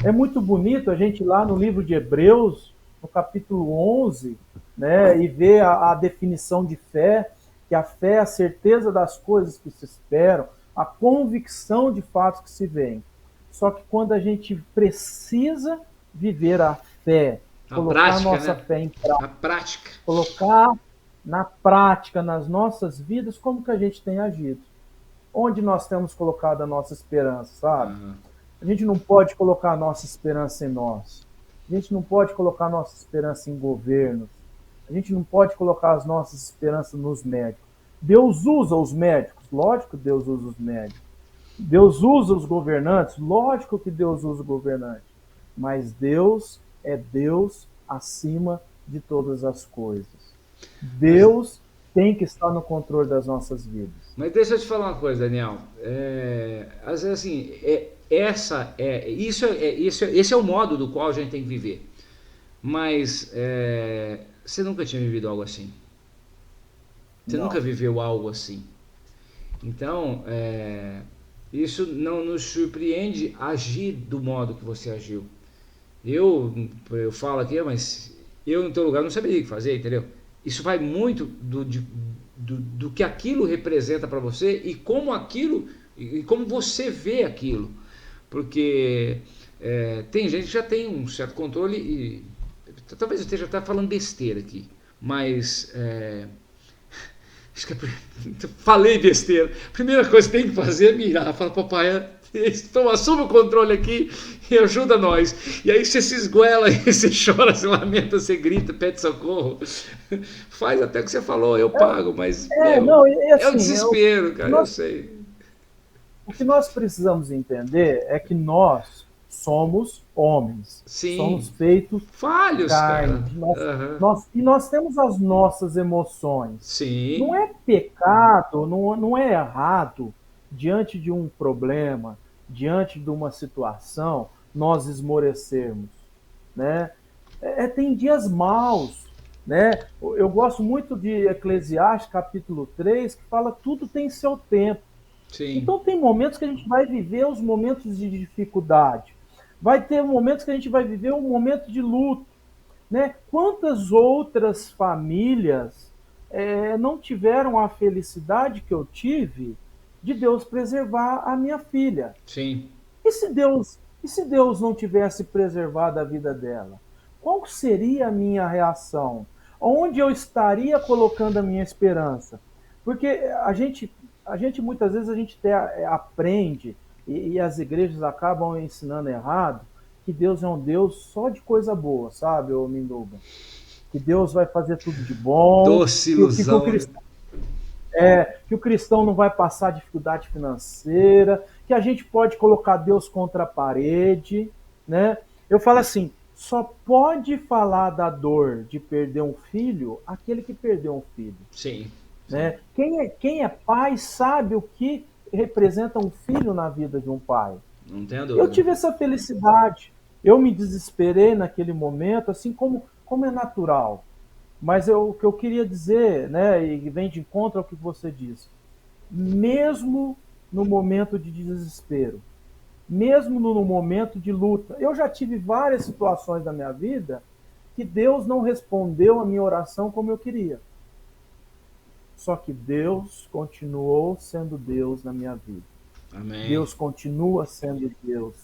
é muito bonito a gente ir lá no livro de Hebreus, no capítulo 11, né? E ver a definição de fé, que a fé é a certeza das coisas que se esperam, a convicção de fatos que se veem. Só que quando a gente precisa viver a fé, A colocar a prática, nossa né? fé em prática, A prática. colocar na prática, nas nossas vidas, como que a gente tem agido? Onde nós temos colocado a nossa esperança, sabe? Aham. A gente não pode colocar a nossa esperança em nós. A gente não pode colocar a nossa esperança em governos. A gente não pode colocar as nossas esperanças nos médicos. Deus usa os médicos, lógico que Deus usa os médicos. Deus usa os governantes, lógico que Deus usa o governante. Mas Deus é Deus acima de todas as coisas. Mas, Deus tem que estar no controle das nossas vidas. mas deixa eu te falar uma coisa, Daniel. Às vezes assim, esse é o modo do qual a gente tem que viver. Mas você nunca tinha vivido algo assim. Você nunca Não. viveu algo assim. Então, isso não nos surpreende agir do modo que você agiu. Eu falo aqui, mas eu no teu lugar não saberia o que fazer, entendeu? Isso vai muito do que aquilo representa para você e como você vê aquilo. Porque tem gente que já tem um certo controle e talvez eu esteja até falando besteira aqui, mas acho que falei besteira. Primeira coisa que tem que fazer é mirar, falar, papai, então assume o controle aqui e ajuda nós. E aí você se esguela, aí você chora, você lamenta, você grita, pede socorro. Faz até o que você falou, eu pago, mas Não, e é o assim, desespero, cara, eu nós, sei. o que nós precisamos entender é que nós somos homens, somos Sim, feitos de falhos, carne, cara. Aham. e nós temos as nossas emoções. Não Sim, é pecado, não é errado, diante de um problema, diante de uma situação, nós esmorecermos, né? Tem dias maus, né? Eu gosto muito de Eclesiastes, capítulo 3, que fala tudo tem seu tempo. sim, Então tem momentos que a gente vai viver os momentos de dificuldade. Vai ter momentos que a gente vai viver um momento de luto, né? Quantas outras famílias não tiveram a felicidade que eu tive de Deus preservar a minha filha? sim, E se Deus não tivesse preservado a vida dela? Qual seria a minha reação? Onde eu estaria colocando a minha esperança? Porque a gente muitas vezes aprende e as igrejas acabam ensinando errado que Deus é um Deus só de coisa boa, sabe, ô Minduba? Que Deus vai fazer tudo de bom, doce que o ilusão, né? cristão que o cristão não vai passar dificuldade financeira, que a gente pode colocar Deus contra a parede, né? Eu falo assim, só pode falar da dor de perder um filho aquele que perdeu um filho, Sim, sim, né? Quem é pai sabe o que representa um filho na vida de um pai. não tenha Eu dúvida. tive essa felicidade, eu me desesperei naquele momento, assim como é natural. Mas o que eu queria dizer, né, e vem de encontro ao que você disse, mesmo no momento de desespero, mesmo no momento de luta, eu já tive várias situações da minha vida que Deus não respondeu a minha oração como eu queria. Só que Deus continuou sendo Deus na minha vida. Amém. Deus continua sendo Deus.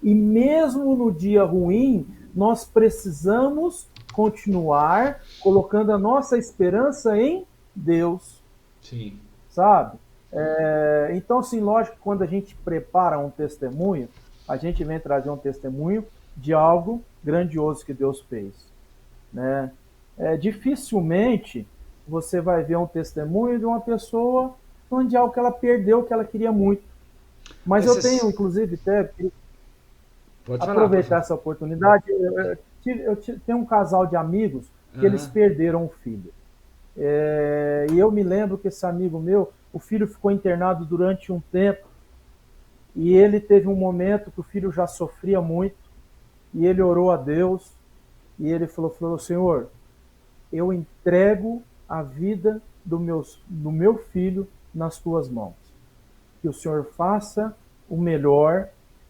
E mesmo no dia ruim, nós precisamos continuar colocando a nossa esperança em Deus, Sim, sabe? Então, assim, lógico que quando a gente prepara um testemunho, a gente vem trazer um testemunho de algo grandioso que Deus fez, né? Dificilmente você vai ver um testemunho de uma pessoa falando de algo que ela perdeu, que ela queria muito. Mas mas eu tenho, você inclusive, até pode falar, pode aproveitar falar. essa oportunidade. Tenho um casal de amigos que eles Aham. perderam um filho. E eu me lembro que esse amigo meu, o filho ficou internado durante um tempo e ele teve um momento que o filho já sofria muito e ele orou a Deus e ele falou Senhor, eu entrego a vida do meu filho nas tuas mãos. Que o Senhor faça o melhor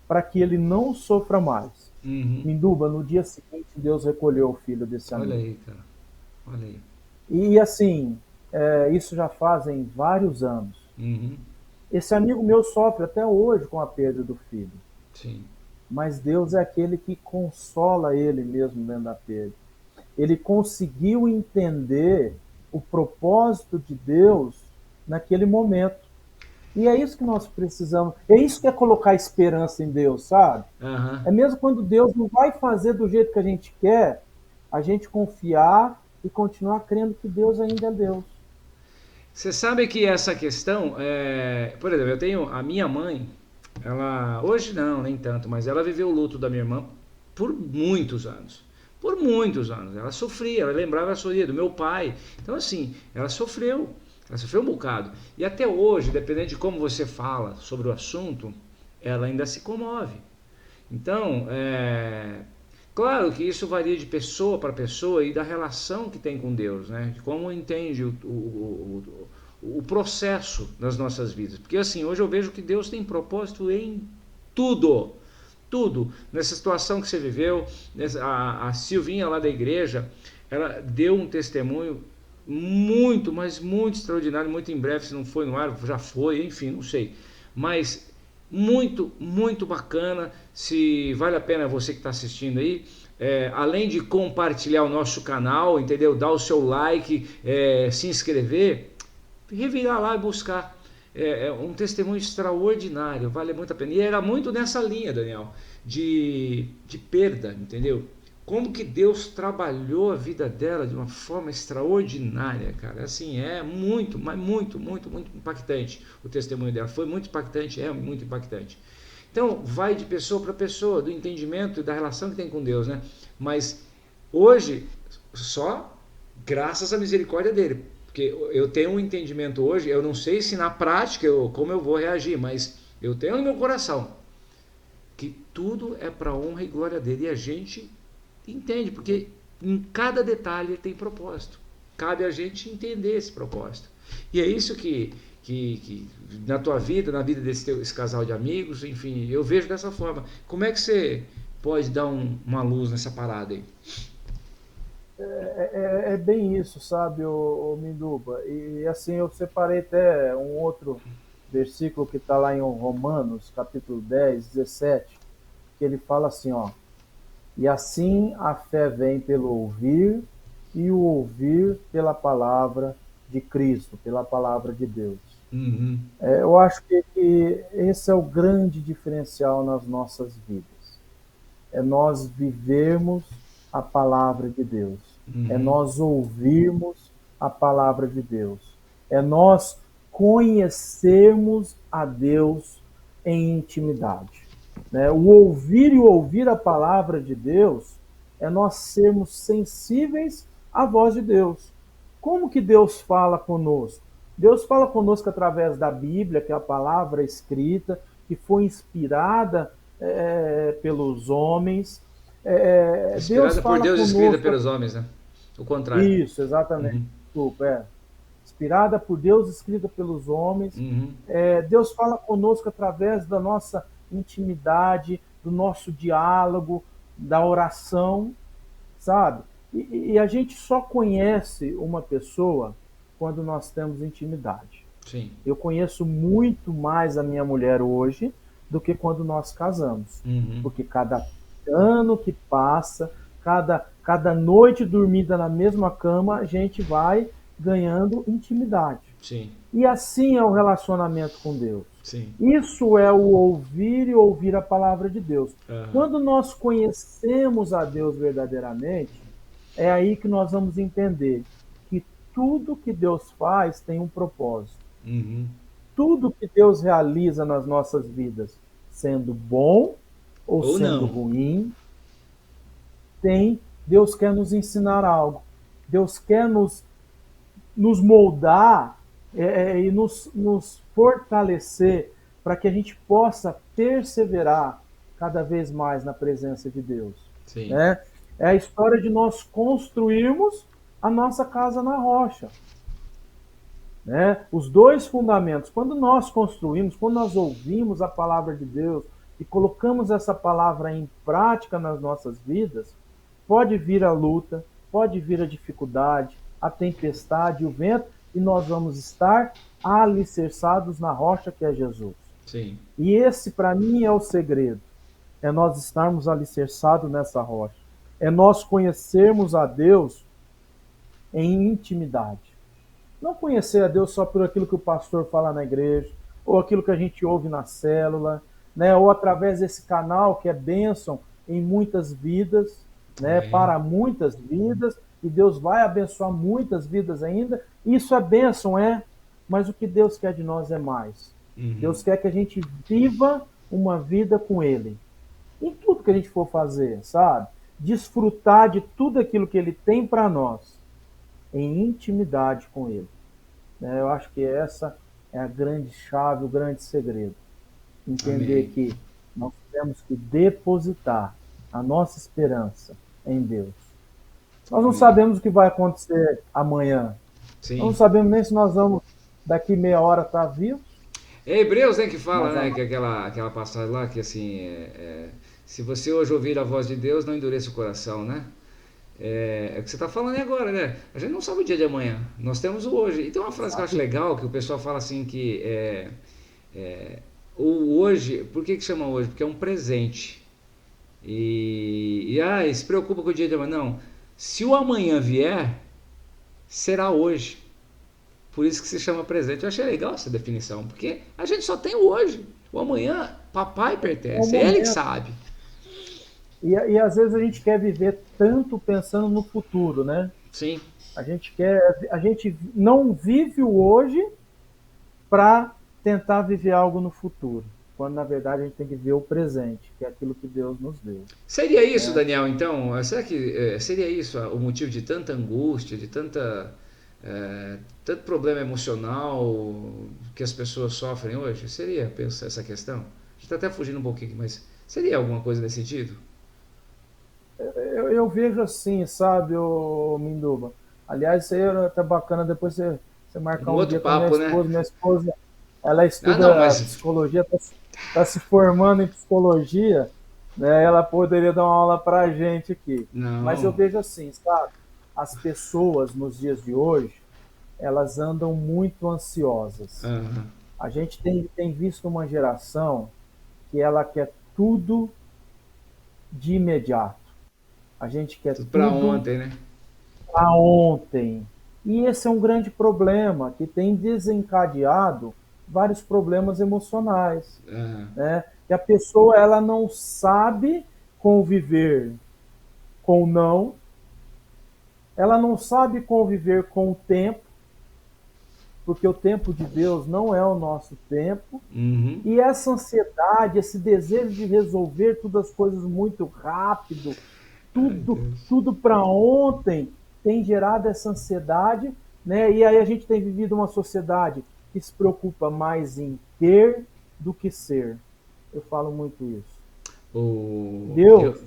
para que ele não sofra mais. Uhum. Minduba, no dia seguinte, Deus recolheu o filho desse Olha amigo. aí, cara. Olha aí. E assim, isso já fazem vários anos. Uhum. Esse amigo meu sofre até hoje com a perda do filho. Sim. Mas Deus é aquele que consola ele mesmo dentro da perda. Ele conseguiu entender o propósito de Deus naquele momento. E é isso que nós precisamos. É isso que é colocar esperança em Deus, sabe? Aham. É mesmo quando Deus não vai fazer do jeito que a gente quer, a gente confiar e continuar crendo que Deus ainda é Deus. Você sabe que essa questão, por exemplo, eu tenho a minha mãe, ela, hoje não, nem tanto, mas ela viveu o luto da minha irmã por muitos anos. Por muitos anos. Ela sofria, ela lembrava a sua do meu pai. Então, assim, ela sofreu um bocado. E até hoje, dependendo de como você fala sobre o assunto, ela ainda se comove. Então, claro que isso varia de pessoa para pessoa e da relação que tem com Deus, né? De como entende o processo das nossas vidas. Porque assim, hoje eu vejo que Deus tem propósito em tudo. Tudo. Nessa situação que você viveu, a Silvinha lá da igreja, ela deu um testemunho muito, mas muito extraordinário, muito em breve, se não foi no ar, já foi, enfim, não sei. Mas muito, muito bacana. Se vale a pena você que está assistindo aí, além de compartilhar o nosso canal, entendeu? Dar o seu like, se inscrever, revirar lá e buscar. É um testemunho extraordinário, vale muito a pena. E era muito nessa linha, Daniel, de perda, entendeu? Como que Deus trabalhou a vida dela de uma forma extraordinária, cara. Assim, é muito, mas muito, muito, muito impactante o testemunho dela. Foi muito impactante, é muito impactante. Então, vai de pessoa para pessoa, do entendimento e da relação que tem com Deus, né? Mas hoje, só graças à misericórdia dele. Porque eu tenho um entendimento hoje, eu não sei se na prática como eu vou reagir, mas eu tenho no meu coração que tudo é para honra e glória dele. E a gente entende, porque em cada detalhe tem propósito. Cabe a gente entender esse propósito. E é isso que na tua vida, na vida esse casal de amigos, enfim, eu vejo dessa forma. Como é que você pode dar uma luz nessa parada aí? É bem isso, sabe, o Minduba? E assim, eu separei até um outro versículo que está lá em Romanos, capítulo 10, 17, que ele fala assim, ó: e assim a fé vem pelo ouvir, e o ouvir pela palavra de Cristo, pela palavra de Deus. Uhum. Eu acho que esse é o grande diferencial nas nossas vidas. É nós vivermos a palavra de Deus. É Uhum. nós ouvirmos a palavra de Deus. É nós conhecermos a Deus em intimidade. Né? O ouvir a palavra de Deus é nós sermos sensíveis à voz de Deus. Como que Deus fala conosco? Deus fala conosco através da Bíblia, que é a palavra escrita, que foi inspirada pelos homens. Deus Inspirada por fala Deus, escrita conosco. pelos homens, né? O contrário. Isso, exatamente. Uhum. Desculpa, inspirada por Deus, escrita pelos homens. Uhum. Deus fala conosco através da nossa intimidade, do nosso diálogo, da oração, sabe? E a gente só conhece uma pessoa quando nós temos intimidade. Sim. Eu conheço muito mais a minha mulher hoje do que quando nós casamos. Uhum. Porque cada ano que passa, cada noite dormida na mesma cama, a gente vai ganhando intimidade. Sim. E assim é o relacionamento com Deus. Sim. Isso é o ouvir e ouvir a palavra de Deus. Uhum. Quando nós conhecemos a Deus verdadeiramente, é aí que nós vamos entender que tudo que Deus faz tem um propósito. Uhum. Tudo que Deus realiza nas nossas vidas, sendo bom ou sendo não. ruim, Deus quer nos ensinar algo. Deus quer nos moldar e nos fortalecer para que a gente possa perseverar cada vez mais na presença de Deus. Sim. Né? É a história de nós construirmos a nossa casa na rocha. Né? Os dois fundamentos, quando nós construímos, quando nós ouvimos a palavra de Deus e colocamos essa palavra em prática nas nossas vidas, pode vir a luta, pode vir a dificuldade, a tempestade, o vento, e nós vamos estar alicerçados na rocha que é Jesus. Sim. E esse, para mim, é o segredo. É nós estarmos alicerçados nessa rocha. É nós conhecermos a Deus em intimidade. Não conhecer a Deus só por aquilo que o pastor fala na igreja, ou aquilo que a gente ouve na célula, né? Ou através desse canal que é bênção em muitas vidas, né? Para muitas vidas, e Deus vai abençoar muitas vidas ainda. Isso é bênção, mas o que Deus quer de nós é mais. Deus quer que a gente viva uma vida com Ele. Em tudo que a gente for fazer, sabe? Desfrutar de tudo aquilo que Ele tem para nós, em intimidade com Ele. Eu acho que essa é a grande chave, o grande segredo. Entender Amém. que nós temos que depositar a nossa esperança em Deus. Nós não sabemos o que vai acontecer amanhã. Sim. Nós não sabemos nem se nós vamos, daqui meia hora, estar vivos. É Hebreus, né, que fala, né, que aquela passagem lá, que assim, se você hoje ouvir a voz de Deus, não endureça o coração, né? É o que você está falando agora, né? A gente não sabe o dia de amanhã, nós temos o hoje. E tem uma frase que eu acho legal, que o pessoal fala assim, que o hoje, por que chama hoje? Porque é um presente. E se preocupa com o dia de amanhã. Não, se o amanhã vier, será hoje. Por isso que se chama presente. Eu achei legal essa definição, porque a gente só tem o hoje. O amanhã, papai pertence, é ele que sabe. E às vezes a gente quer viver tanto pensando no futuro, né? Sim. A gente não vive o hoje para tentar viver algo no futuro, quando na verdade a gente tem que viver o presente, que é aquilo que Deus nos deu. Seria isso, Daniel, então? Será que seria isso o motivo de tanta angústia, de tanto problema emocional que as pessoas sofrem hoje? Seria, pensa essa questão? A gente está até fugindo um pouquinho, mas seria alguma coisa nesse sentido? Eu vejo assim, sabe, Minduba? Aliás, isso aí é até bacana, depois você marcar um dia com a minha esposa. Né? Minha esposa, ela estuda psicologia, está se formando em psicologia, né? Ela poderia dar uma aula pra gente aqui. Não. Mas eu vejo assim, sabe? As pessoas nos dias de hoje, elas andam muito ansiosas. Uhum. A gente tem visto uma geração que ela quer tudo de imediato. A gente quer tudo para ontem, né? Para ontem. E esse é um grande problema que tem desencadeado vários problemas emocionais. Né? Que a pessoa ela não sabe conviver com o não, ela não sabe conviver com o tempo, porque o tempo de Deus não é o nosso tempo. Uhum. E essa ansiedade, esse desejo de resolver todas as coisas muito rápido, tudo para ontem, tem gerado essa ansiedade, né? E aí a gente tem vivido uma sociedade que se preocupa mais em ter do que ser. Eu falo muito isso. Deus...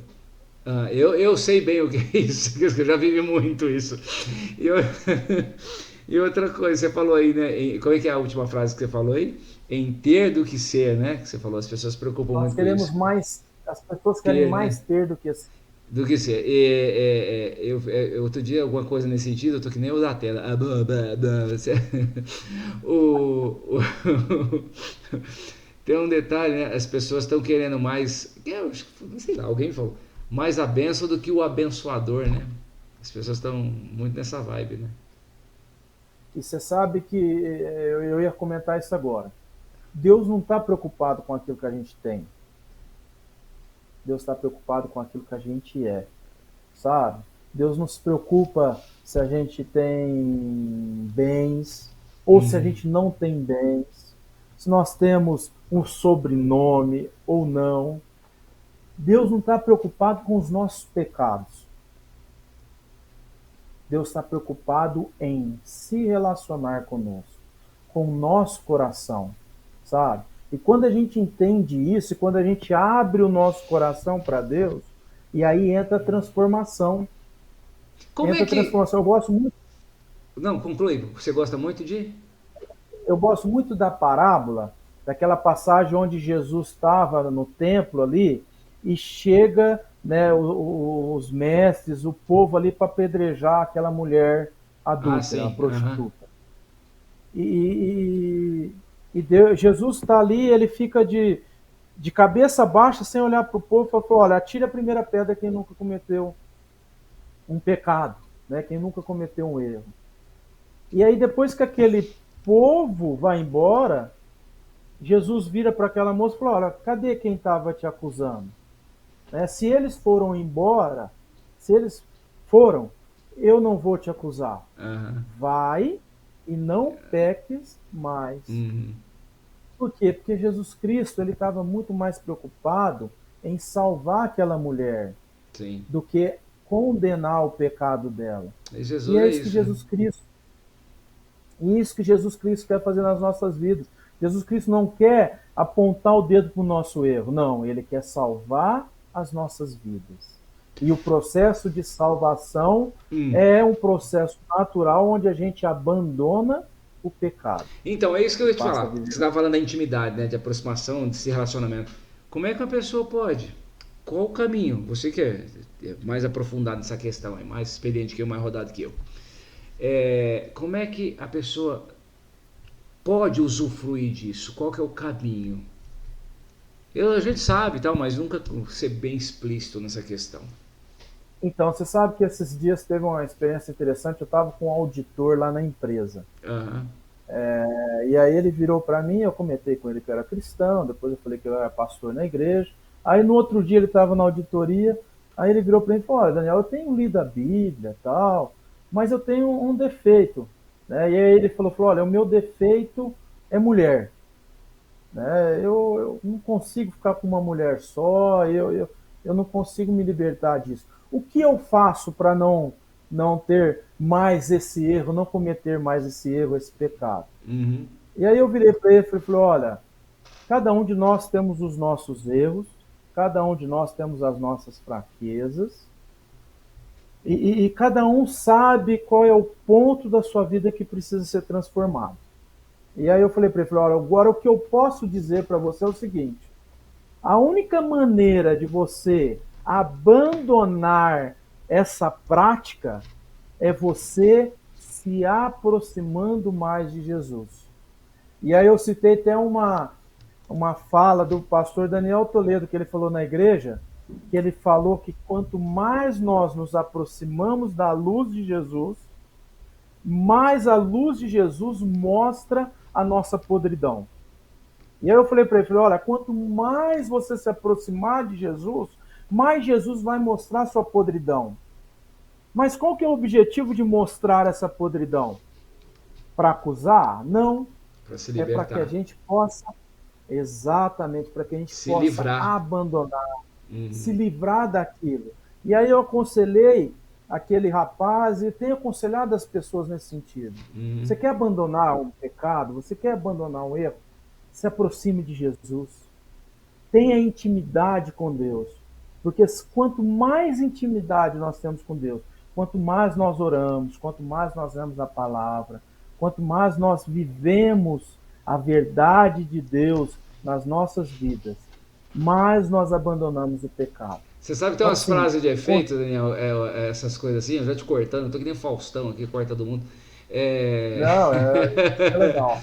Eu sei bem o que é isso, eu já vivi muito isso. E outra coisa, você falou aí, né? Como é que é a última frase que você falou aí? Em ter do que ser, né? Que você falou, as pessoas se preocupam muito com isso. As pessoas querem mais ter do que ser. Do que ser. Outro dia, alguma coisa nesse sentido, eu tô que nem o da tela. Tem um detalhe, né? As pessoas estão querendo mais. Sei lá, alguém falou. Mais a bênção do que o abençoador, né? As pessoas estão muito nessa vibe, né? E você sabe que eu ia comentar isso agora. Deus não está preocupado com aquilo que a gente tem. Deus está preocupado com aquilo que a gente é, sabe? Deus não se preocupa se a gente tem bens ou se a gente não tem bens, se nós temos um sobrenome ou não. Deus não está preocupado com os nossos pecados. Deus está preocupado em se relacionar conosco, com o nosso coração, sabe? E quando a gente entende isso, e quando a gente abre o nosso coração para Deus, e aí entra a transformação. Transformação. Eu gosto muito. Não, conclui. Você gosta muito de? Eu gosto muito da parábola, daquela passagem onde Jesus estava no templo ali, e chega né, os mestres, o povo ali para apedrejar aquela mulher adúltera, sim. a prostituta. E Deus, Jesus está ali, ele fica de cabeça baixa, sem olhar para o povo, e falou: olha, atire a primeira pedra quem nunca cometeu um pecado, né, quem nunca cometeu um erro. E aí, depois que aquele povo vai embora, Jesus vira para aquela moça e fala: olha, cadê quem estava te acusando? Né? Se eles foram embora, se eles foram, eu não vou te acusar. Vai e não peques mais. Por quê? Porque Jesus Cristo ele estava muito mais preocupado em salvar aquela mulher do que condenar o pecado dela. E é isso que Jesus Cristo, quer fazer nas nossas vidas. Jesus Cristo não quer apontar o dedo para o nosso erro, não, ele quer salvar as nossas vidas. E o processo de salvação é um processo natural onde a gente abandona o pecado. Então, é isso que eu ia te falar. Você estava falando da intimidade, né, de aproximação, desse relacionamento. Como é que uma pessoa pode? Qual o caminho? Você que é mais aprofundado nessa questão, é mais experiente que eu, mais rodado que eu. Como é que a pessoa pode usufruir disso? Qual que é o caminho? A gente sabe, tal, mas nunca ser bem explícito nessa questão. Então, você sabe que esses dias teve uma experiência interessante. Eu estava com um auditor lá na empresa. E aí ele virou para mim, eu comentei com ele que eu era cristão, depois eu falei que eu era pastor na igreja. Aí no outro dia ele estava na auditoria, aí ele virou para mim e falou: olha, Daniel, eu tenho lido a Bíblia e tal, mas eu tenho um defeito. Né? E aí ele falou: olha, o meu defeito é mulher. Né? Eu não consigo ficar com uma mulher só, eu não consigo me libertar disso. O que eu faço para não ter mais esse erro, não cometer mais esse erro, esse pecado? E aí eu virei para ele e falei: olha, cada um de nós temos os nossos erros, cada um de nós temos as nossas fraquezas, e cada um sabe qual é o ponto da sua vida que precisa ser transformado. E aí eu falei para ele: olha, agora o que eu posso dizer para você é o seguinte: a única maneira de você abandonar essa prática é você se aproximando mais de Jesus. E aí eu citei até uma fala do pastor Daniel Toledo, que ele falou na igreja, que ele falou que quanto mais nós nos aproximamos da luz de Jesus, mais a luz de Jesus mostra a nossa podridão. E aí eu falei para ele: olha, quanto mais você se aproximar de Jesus, mais Jesus vai mostrar a sua podridão. Mas qual que é o objetivo de mostrar essa podridão? Para acusar? Não. Para se libertar. É para que a gente possa, exatamente, para que a gente se possa livrar. Abandonar, se livrar daquilo. E aí eu aconselhei aquele rapaz e tenho aconselhado as pessoas nesse sentido. Você quer abandonar um pecado? Você quer abandonar um erro? Se aproxime de Jesus. Tenha intimidade com Deus. Porque quanto mais intimidade nós temos com Deus, quanto mais nós oramos, quanto mais nós lemos a palavra, quanto mais nós vivemos a verdade de Deus nas nossas vidas, mais nós abandonamos o pecado. Você sabe que tem umas frases de efeito, Daniel, essas coisas assim, eu já te cortando, eu tô que nem Faustão aqui, corta do mundo. Não, é legal.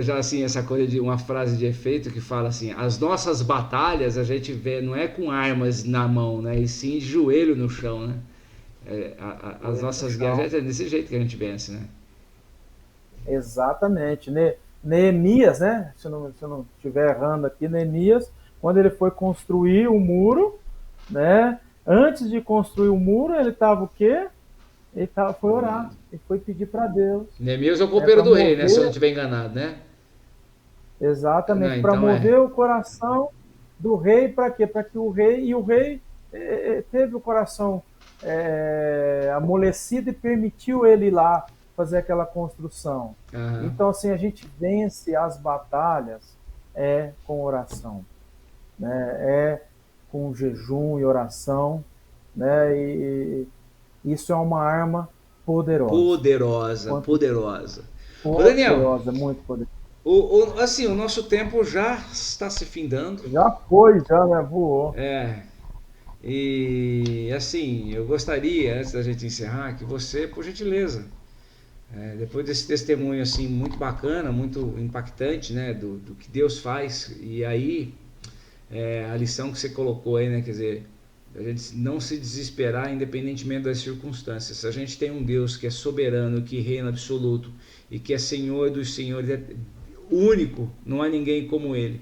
Já assim, essa coisa de uma frase de efeito que fala assim: as nossas batalhas a gente vê, não é com armas na mão, né, e sim de joelho no chão, né? As nossas guerras é desse jeito que a gente vence, né? Exatamente. Neemias, né? Se eu não estiver errando aqui, Neemias, quando ele foi construir o muro, né? Antes de construir o muro, ele estava o quê? Ele foi orar, ele foi pedir para Deus. Neemias é o copeiro do rei, né? Se eu não estiver enganado, né? Exatamente, para mover o coração do rei, para quê? Para que o rei teve o coração amolecido e permitiu ele ir lá fazer aquela construção. Então, assim, a gente vence as batalhas com oração, né? Com jejum e oração, né? E isso é uma arma poderosa. Poderosa. Daniel, muito poderosa. Assim, o nosso tempo já está se findando. Já foi, né? Voou. E assim, eu gostaria, antes da gente encerrar, que você, por gentileza, depois desse testemunho assim muito bacana, muito impactante, né, do que Deus faz, e aí a lição que você colocou aí, né, quer dizer, a gente não se desesperar independentemente das circunstâncias. A gente tem um Deus que é soberano, que reina absoluto e que é Senhor dos senhores, é único, não há ninguém como Ele,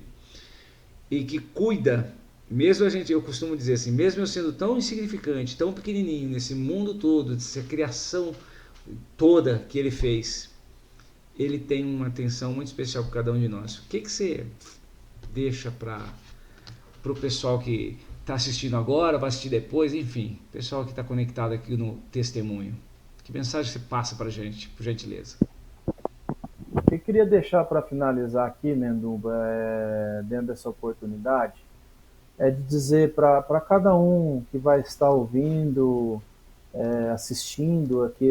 e que cuida. Mesmo a gente, eu costumo dizer assim, mesmo eu sendo tão insignificante, tão pequenininho nesse mundo todo, dessa criação toda que Ele fez, Ele tem uma atenção muito especial por cada um de nós. O que você deixa para o pessoal que está assistindo agora, vai assistir depois, enfim, pessoal que está conectado aqui no testemunho? Que mensagem você passa para a gente, por gentileza? Eu queria deixar para finalizar aqui, Menduba, dentro dessa oportunidade, de dizer para cada um que vai estar ouvindo, assistindo aqui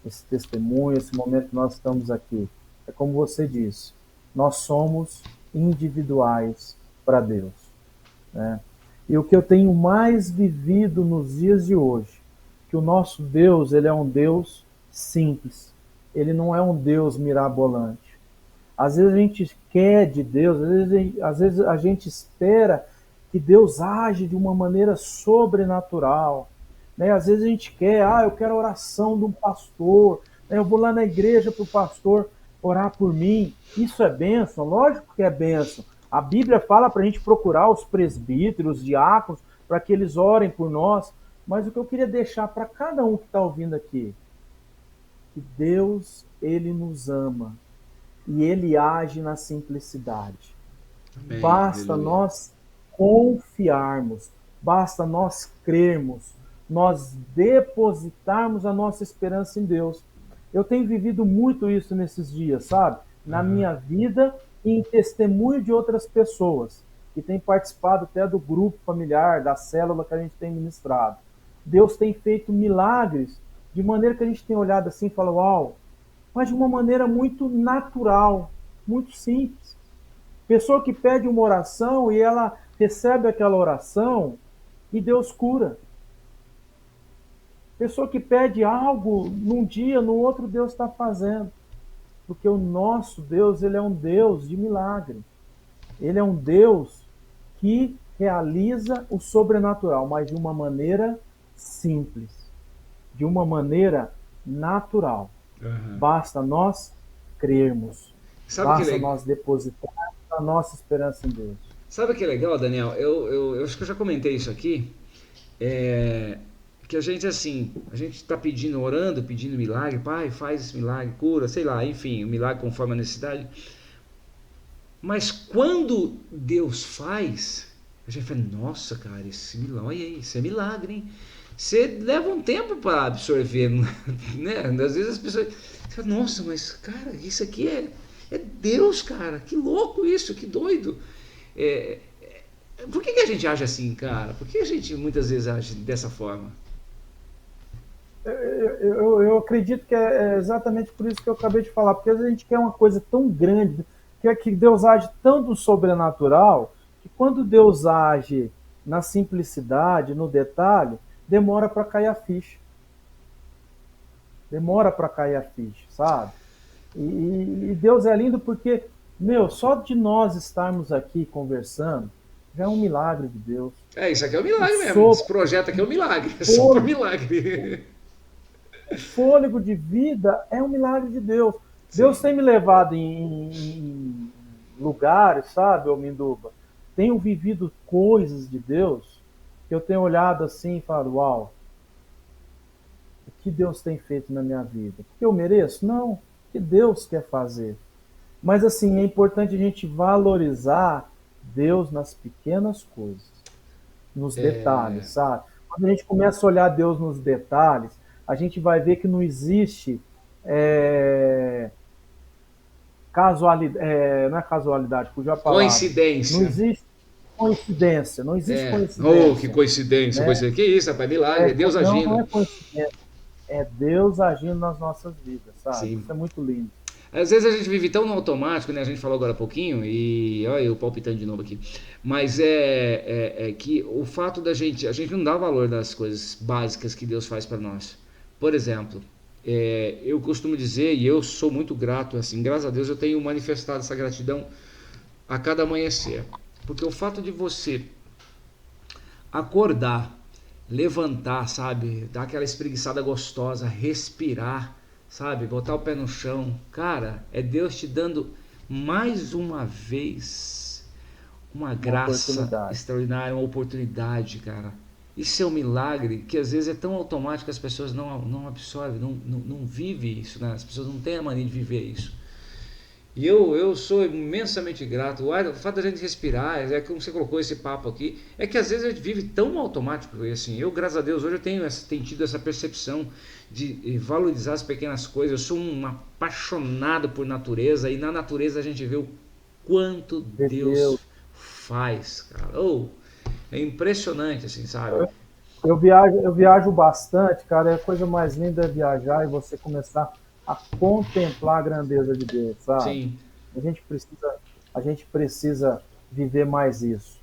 esse testemunho, esse momento que nós estamos aqui. É como você disse, nós somos individuais para Deus, né? E o que eu tenho mais vivido nos dias de hoje, que o nosso Deus, ele é um Deus simples, ele não é um Deus mirabolante. Às vezes a gente quer de Deus, às vezes a gente espera que Deus age de uma maneira sobrenatural, né? Às vezes a gente quer, eu quero a oração de um pastor, né? Eu vou lá na igreja para o pastor orar por mim. Isso é bênção? Lógico que é bênção. A Bíblia fala para a gente procurar os presbíteros, os diáconos, para que eles orem por nós. Mas o que eu queria deixar para cada um que está ouvindo aqui, que Deus, ele nos ama e ele age na simplicidade. Amém. Basta Aleluia. nós confiarmos, basta nós crermos, nós depositarmos a nossa esperança em Deus. Eu tenho vivido muito isso nesses dias, sabe? Na minha vida e em testemunho de outras pessoas que têm participado até do grupo familiar, da célula que a gente tem ministrado. Deus tem feito milagres de maneira que a gente tem olhado assim e fala, uau, mas de uma maneira muito natural, muito simples. Pessoa que pede uma oração e ela recebe aquela oração e Deus cura. Pessoa que pede algo num dia, no outro Deus está fazendo. Porque o nosso Deus, ele é um Deus de milagre. Ele é um Deus que realiza o sobrenatural, mas de uma maneira simples, de uma maneira natural. Basta nós crermos, basta nós depositarmos a nossa esperança em Deus. Sabe o que é legal, Daniel? Eu acho que eu já comentei isso aqui, que a gente assim, a gente está pedindo, orando, pedindo milagre, Pai, faz esse milagre, cura, sei lá, enfim, o milagre conforme a necessidade. Mas quando Deus faz, a gente fala, nossa, cara, esse milagre, olha aí, isso é milagre, hein? Você leva um tempo para absorver, né? Às vezes as pessoas falam, nossa, mas cara, isso aqui é Deus, cara, que louco isso, que doido. Por que a gente age assim, cara? Por que a gente muitas vezes age dessa forma? Eu acredito que é exatamente por isso que eu acabei de falar, porque às vezes a gente quer uma coisa tão grande, quer que Deus age tanto sobrenatural, que quando Deus age na simplicidade, no detalhe, demora para cair a ficha. Demora para cair a ficha, sabe? E Deus é lindo porque, só de nós estarmos aqui conversando, já é um milagre de Deus. Isso aqui é um milagre mesmo. Esse projeto aqui é um milagre. É só por milagre. O fôlego de vida é um milagre de Deus. Sim. Deus tem me levado em lugares, sabe, ô Menduba? Tenho vivido coisas de Deus que eu tenho olhado assim e falado, uau, o que Deus tem feito na minha vida? Porque eu mereço? Não, o que Deus quer fazer. Mas assim, é importante a gente valorizar Deus nas pequenas coisas, nos detalhes, sabe? Quando a gente começa a olhar Deus nos detalhes, a gente vai ver que não existe casualidade, não é casualidade, fugiu a palavra. Coincidência. Não existe coincidência, não existe coincidência. Oh, que coincidência, né? Coincidência. Que isso, rapaz, milagre, é Deus agindo. Não é coincidência, é Deus agindo nas nossas vidas, sabe? Sim. Isso é muito lindo. Às vezes a gente vive tão no automático, né? A gente falou agora há pouquinho, e olha eu palpitando de novo aqui. Mas é que o fato da gente, a gente não dá valor das coisas básicas que Deus faz para nós. Por exemplo, eu costumo dizer, e eu sou muito grato, assim, graças a Deus eu tenho manifestado essa gratidão a cada amanhecer. Porque o fato de você acordar, levantar, sabe? Dar aquela espreguiçada gostosa, respirar, sabe? Botar o pé no chão. Cara, é Deus te dando mais uma vez uma graça extraordinária, uma oportunidade, cara. Isso é um milagre que às vezes é tão automático que as pessoas não absorvem, não vivem isso, né? As pessoas não têm a mania de viver isso. E eu sou imensamente grato. O fato da gente respirar, é como você colocou esse papo aqui, é que às vezes a gente vive tão automático. E assim, eu, graças a Deus, hoje eu tenho tido essa percepção de valorizar as pequenas coisas. Eu sou um apaixonado por natureza, e na natureza a gente vê o quanto Deus faz, cara. É impressionante, assim, sabe? Eu viajo bastante, cara. É a coisa mais linda é viajar e você começar a contemplar a grandeza de Deus, sabe? Sim. A gente precisa viver mais isso.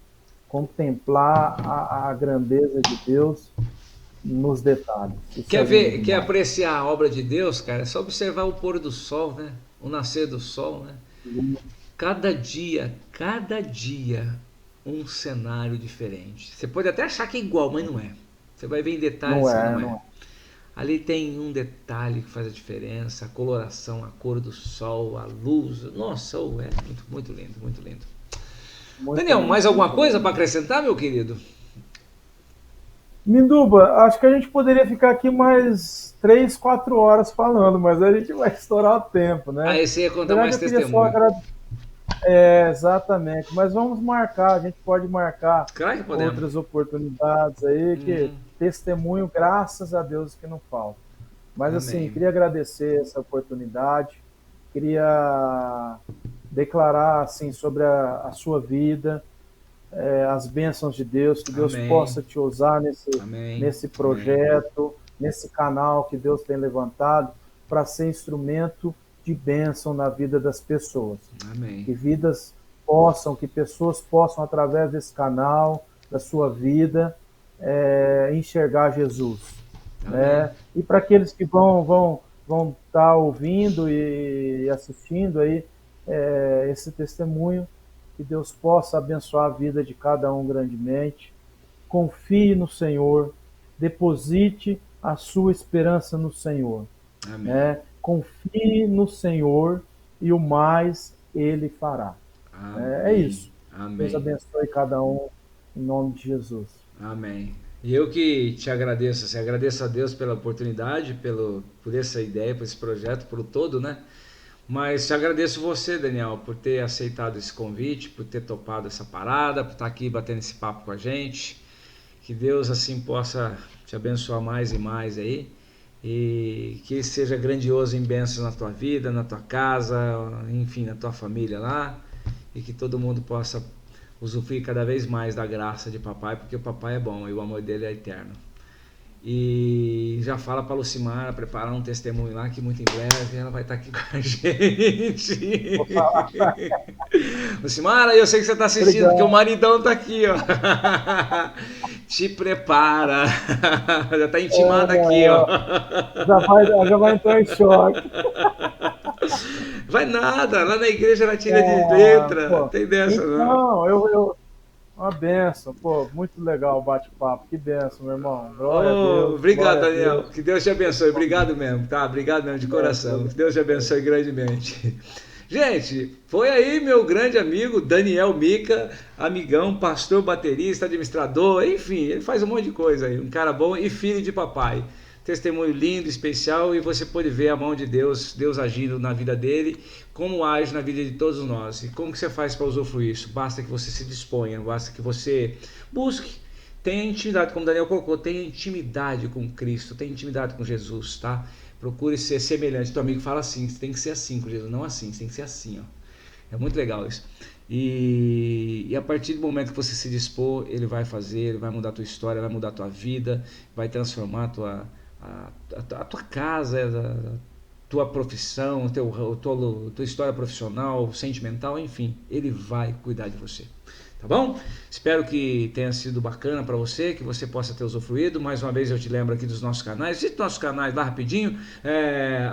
Contemplar a grandeza de Deus nos detalhes. Quer apreciar a obra de Deus, cara? É só observar o pôr do sol, né? O nascer do sol, né? Cada dia, um cenário diferente. Você pode até achar que é igual, mas não é. Você vai ver em detalhes que não é. Ali tem um detalhe que faz a diferença, a coloração, a cor do sol, a luz. Nossa, é muito, muito lindo, muito lindo. Muito Daniel, lindo, mais alguma coisa para acrescentar, meu querido? Minduba, acho que a gente poderia ficar aqui mais 3, 4 horas falando, mas a gente vai estourar o tempo, né? Aí você ia contar mais testemunho. Exatamente, mas vamos marcar, a gente pode marcar outras oportunidades aí, que testemunho, graças a Deus, que não falta. Mas assim, queria agradecer essa oportunidade, queria declarar assim sobre a sua vida, as bênçãos de Deus, que Deus possa te usar nesse projeto, nesse canal que Deus tem levantado para ser instrumento de bênção na vida das pessoas. Amém. Que pessoas possam, através desse canal, da sua vida, enxergar Jesus. Né? E para aqueles que vão estar ouvindo e assistindo aí esse testemunho, que Deus possa abençoar a vida de cada um grandemente. Confie no Senhor, deposite a sua esperança no Senhor. Amém. Confie no Senhor e o mais Ele fará. É isso. Amém. Deus abençoe cada um, em nome de Jesus. Amém. E eu que te agradeço, assim, agradeço a Deus pela oportunidade, por essa ideia, por esse projeto, por todo, né? Mas te agradeço você, Daniel, por ter aceitado esse convite, por ter topado essa parada, por estar aqui batendo esse papo com a gente. Que Deus assim possa te abençoar mais e mais aí. E que seja grandioso em bênçãos na tua vida, na tua casa, enfim, na tua família lá. E que todo mundo possa usufruir cada vez mais da graça de papai, porque o papai é bom e o amor dele é eterno. E já fala para a Lucimara preparar um testemunho lá, que muito em breve ela vai estar aqui com a gente. Lucimara, eu sei que você está assistindo, porque o maridão está aqui, ó. Te prepara. Já está intimado aqui, ó. Já vai entrar em choque. Vai nada, lá na igreja ela tira de letra. Pô, tem dessa, não. Não, uma benção, pô, muito legal o bate-papo, que benção, meu irmão. Glória a Deus. Obrigado, Daniel, que Deus te abençoe, obrigado mesmo, tá? Obrigado mesmo, de coração, que Deus te abençoe grandemente. Gente, foi aí meu grande amigo Daniel Mica, amigão, pastor, baterista, administrador, enfim, ele faz um monte de coisa aí, um cara bom e filho de papai. Testemunho lindo, especial, e você pode ver a mão de Deus, Deus agindo na vida dele, como age na vida de todos nós. E como que você faz para usufruir isso? Basta que você se disponha, basta que você busque, tenha intimidade, como Daniel colocou, tenha intimidade com Cristo, tenha intimidade com Jesus, tá? Procure ser semelhante. Teu amigo fala assim, você tem que ser assim com Jesus, não assim, você tem que ser assim, ó. É muito legal isso. E a partir do momento que você se dispor, ele vai fazer, ele vai mudar a tua história, vai mudar a tua vida, vai transformar a tua casa, tua profissão, tua história profissional, sentimental, enfim, ele vai cuidar de você. Tá bom? Espero que tenha sido bacana para você, que você possa ter usufruído. Mais uma vez eu te lembro aqui dos nossos canais. Visite nossos canais lá rapidinho.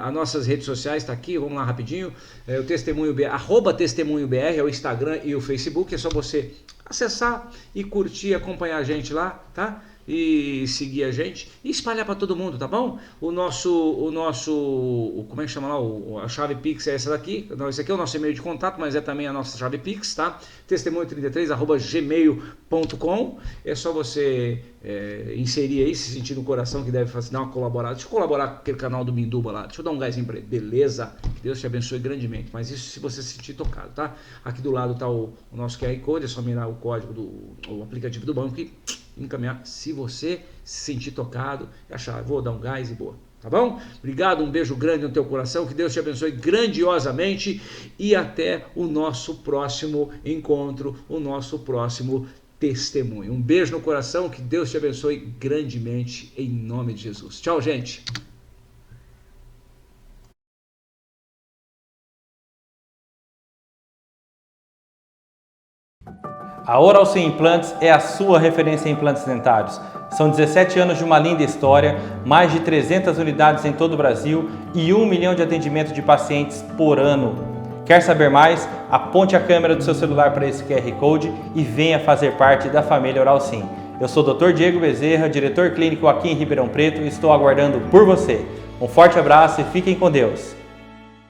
As nossas redes sociais está aqui, vamos lá rapidinho. O Testemunho BR, @testemunho.br é o Instagram e o Facebook. É só você acessar e curtir, acompanhar a gente lá, tá? E seguir a gente e espalhar para todo mundo, tá bom? O nosso, como é que chama lá? A chave Pix é essa daqui. Não, esse aqui é o nosso e-mail de contato, mas é também a nossa chave Pix, tá? testemunho33@gmail.com. É só você inserir aí, se sentir no coração que deve fazer, dar uma colaborada. Deixa eu colaborar com aquele canal do Minduba lá. Deixa eu dar um gásinho pra ele. Beleza? Que Deus te abençoe grandemente. Mas isso se você se sentir tocado, tá? Aqui do lado tá o nosso QR Code, é só mirar o código o aplicativo do banco e encaminhar, se você se sentir tocado e achar, vou dar um gás e boa, tá bom? Obrigado, um beijo grande no teu coração, que Deus te abençoe grandiosamente e até o nosso próximo encontro, o nosso próximo testemunho. Um beijo no coração, que Deus te abençoe grandemente em nome de Jesus. Tchau, gente! A Oral Sim Implantes é a sua referência em implantes dentários. São 17 anos de uma linda história, mais de 300 unidades em todo o Brasil e 1 milhão de atendimentos de pacientes por ano. Quer saber mais? Aponte a câmera do seu celular para esse QR Code e venha fazer parte da família Oral Sim. Eu sou o Dr. Diego Bezerra, diretor clínico aqui em Ribeirão Preto e estou aguardando por você. Um forte abraço e fiquem com Deus!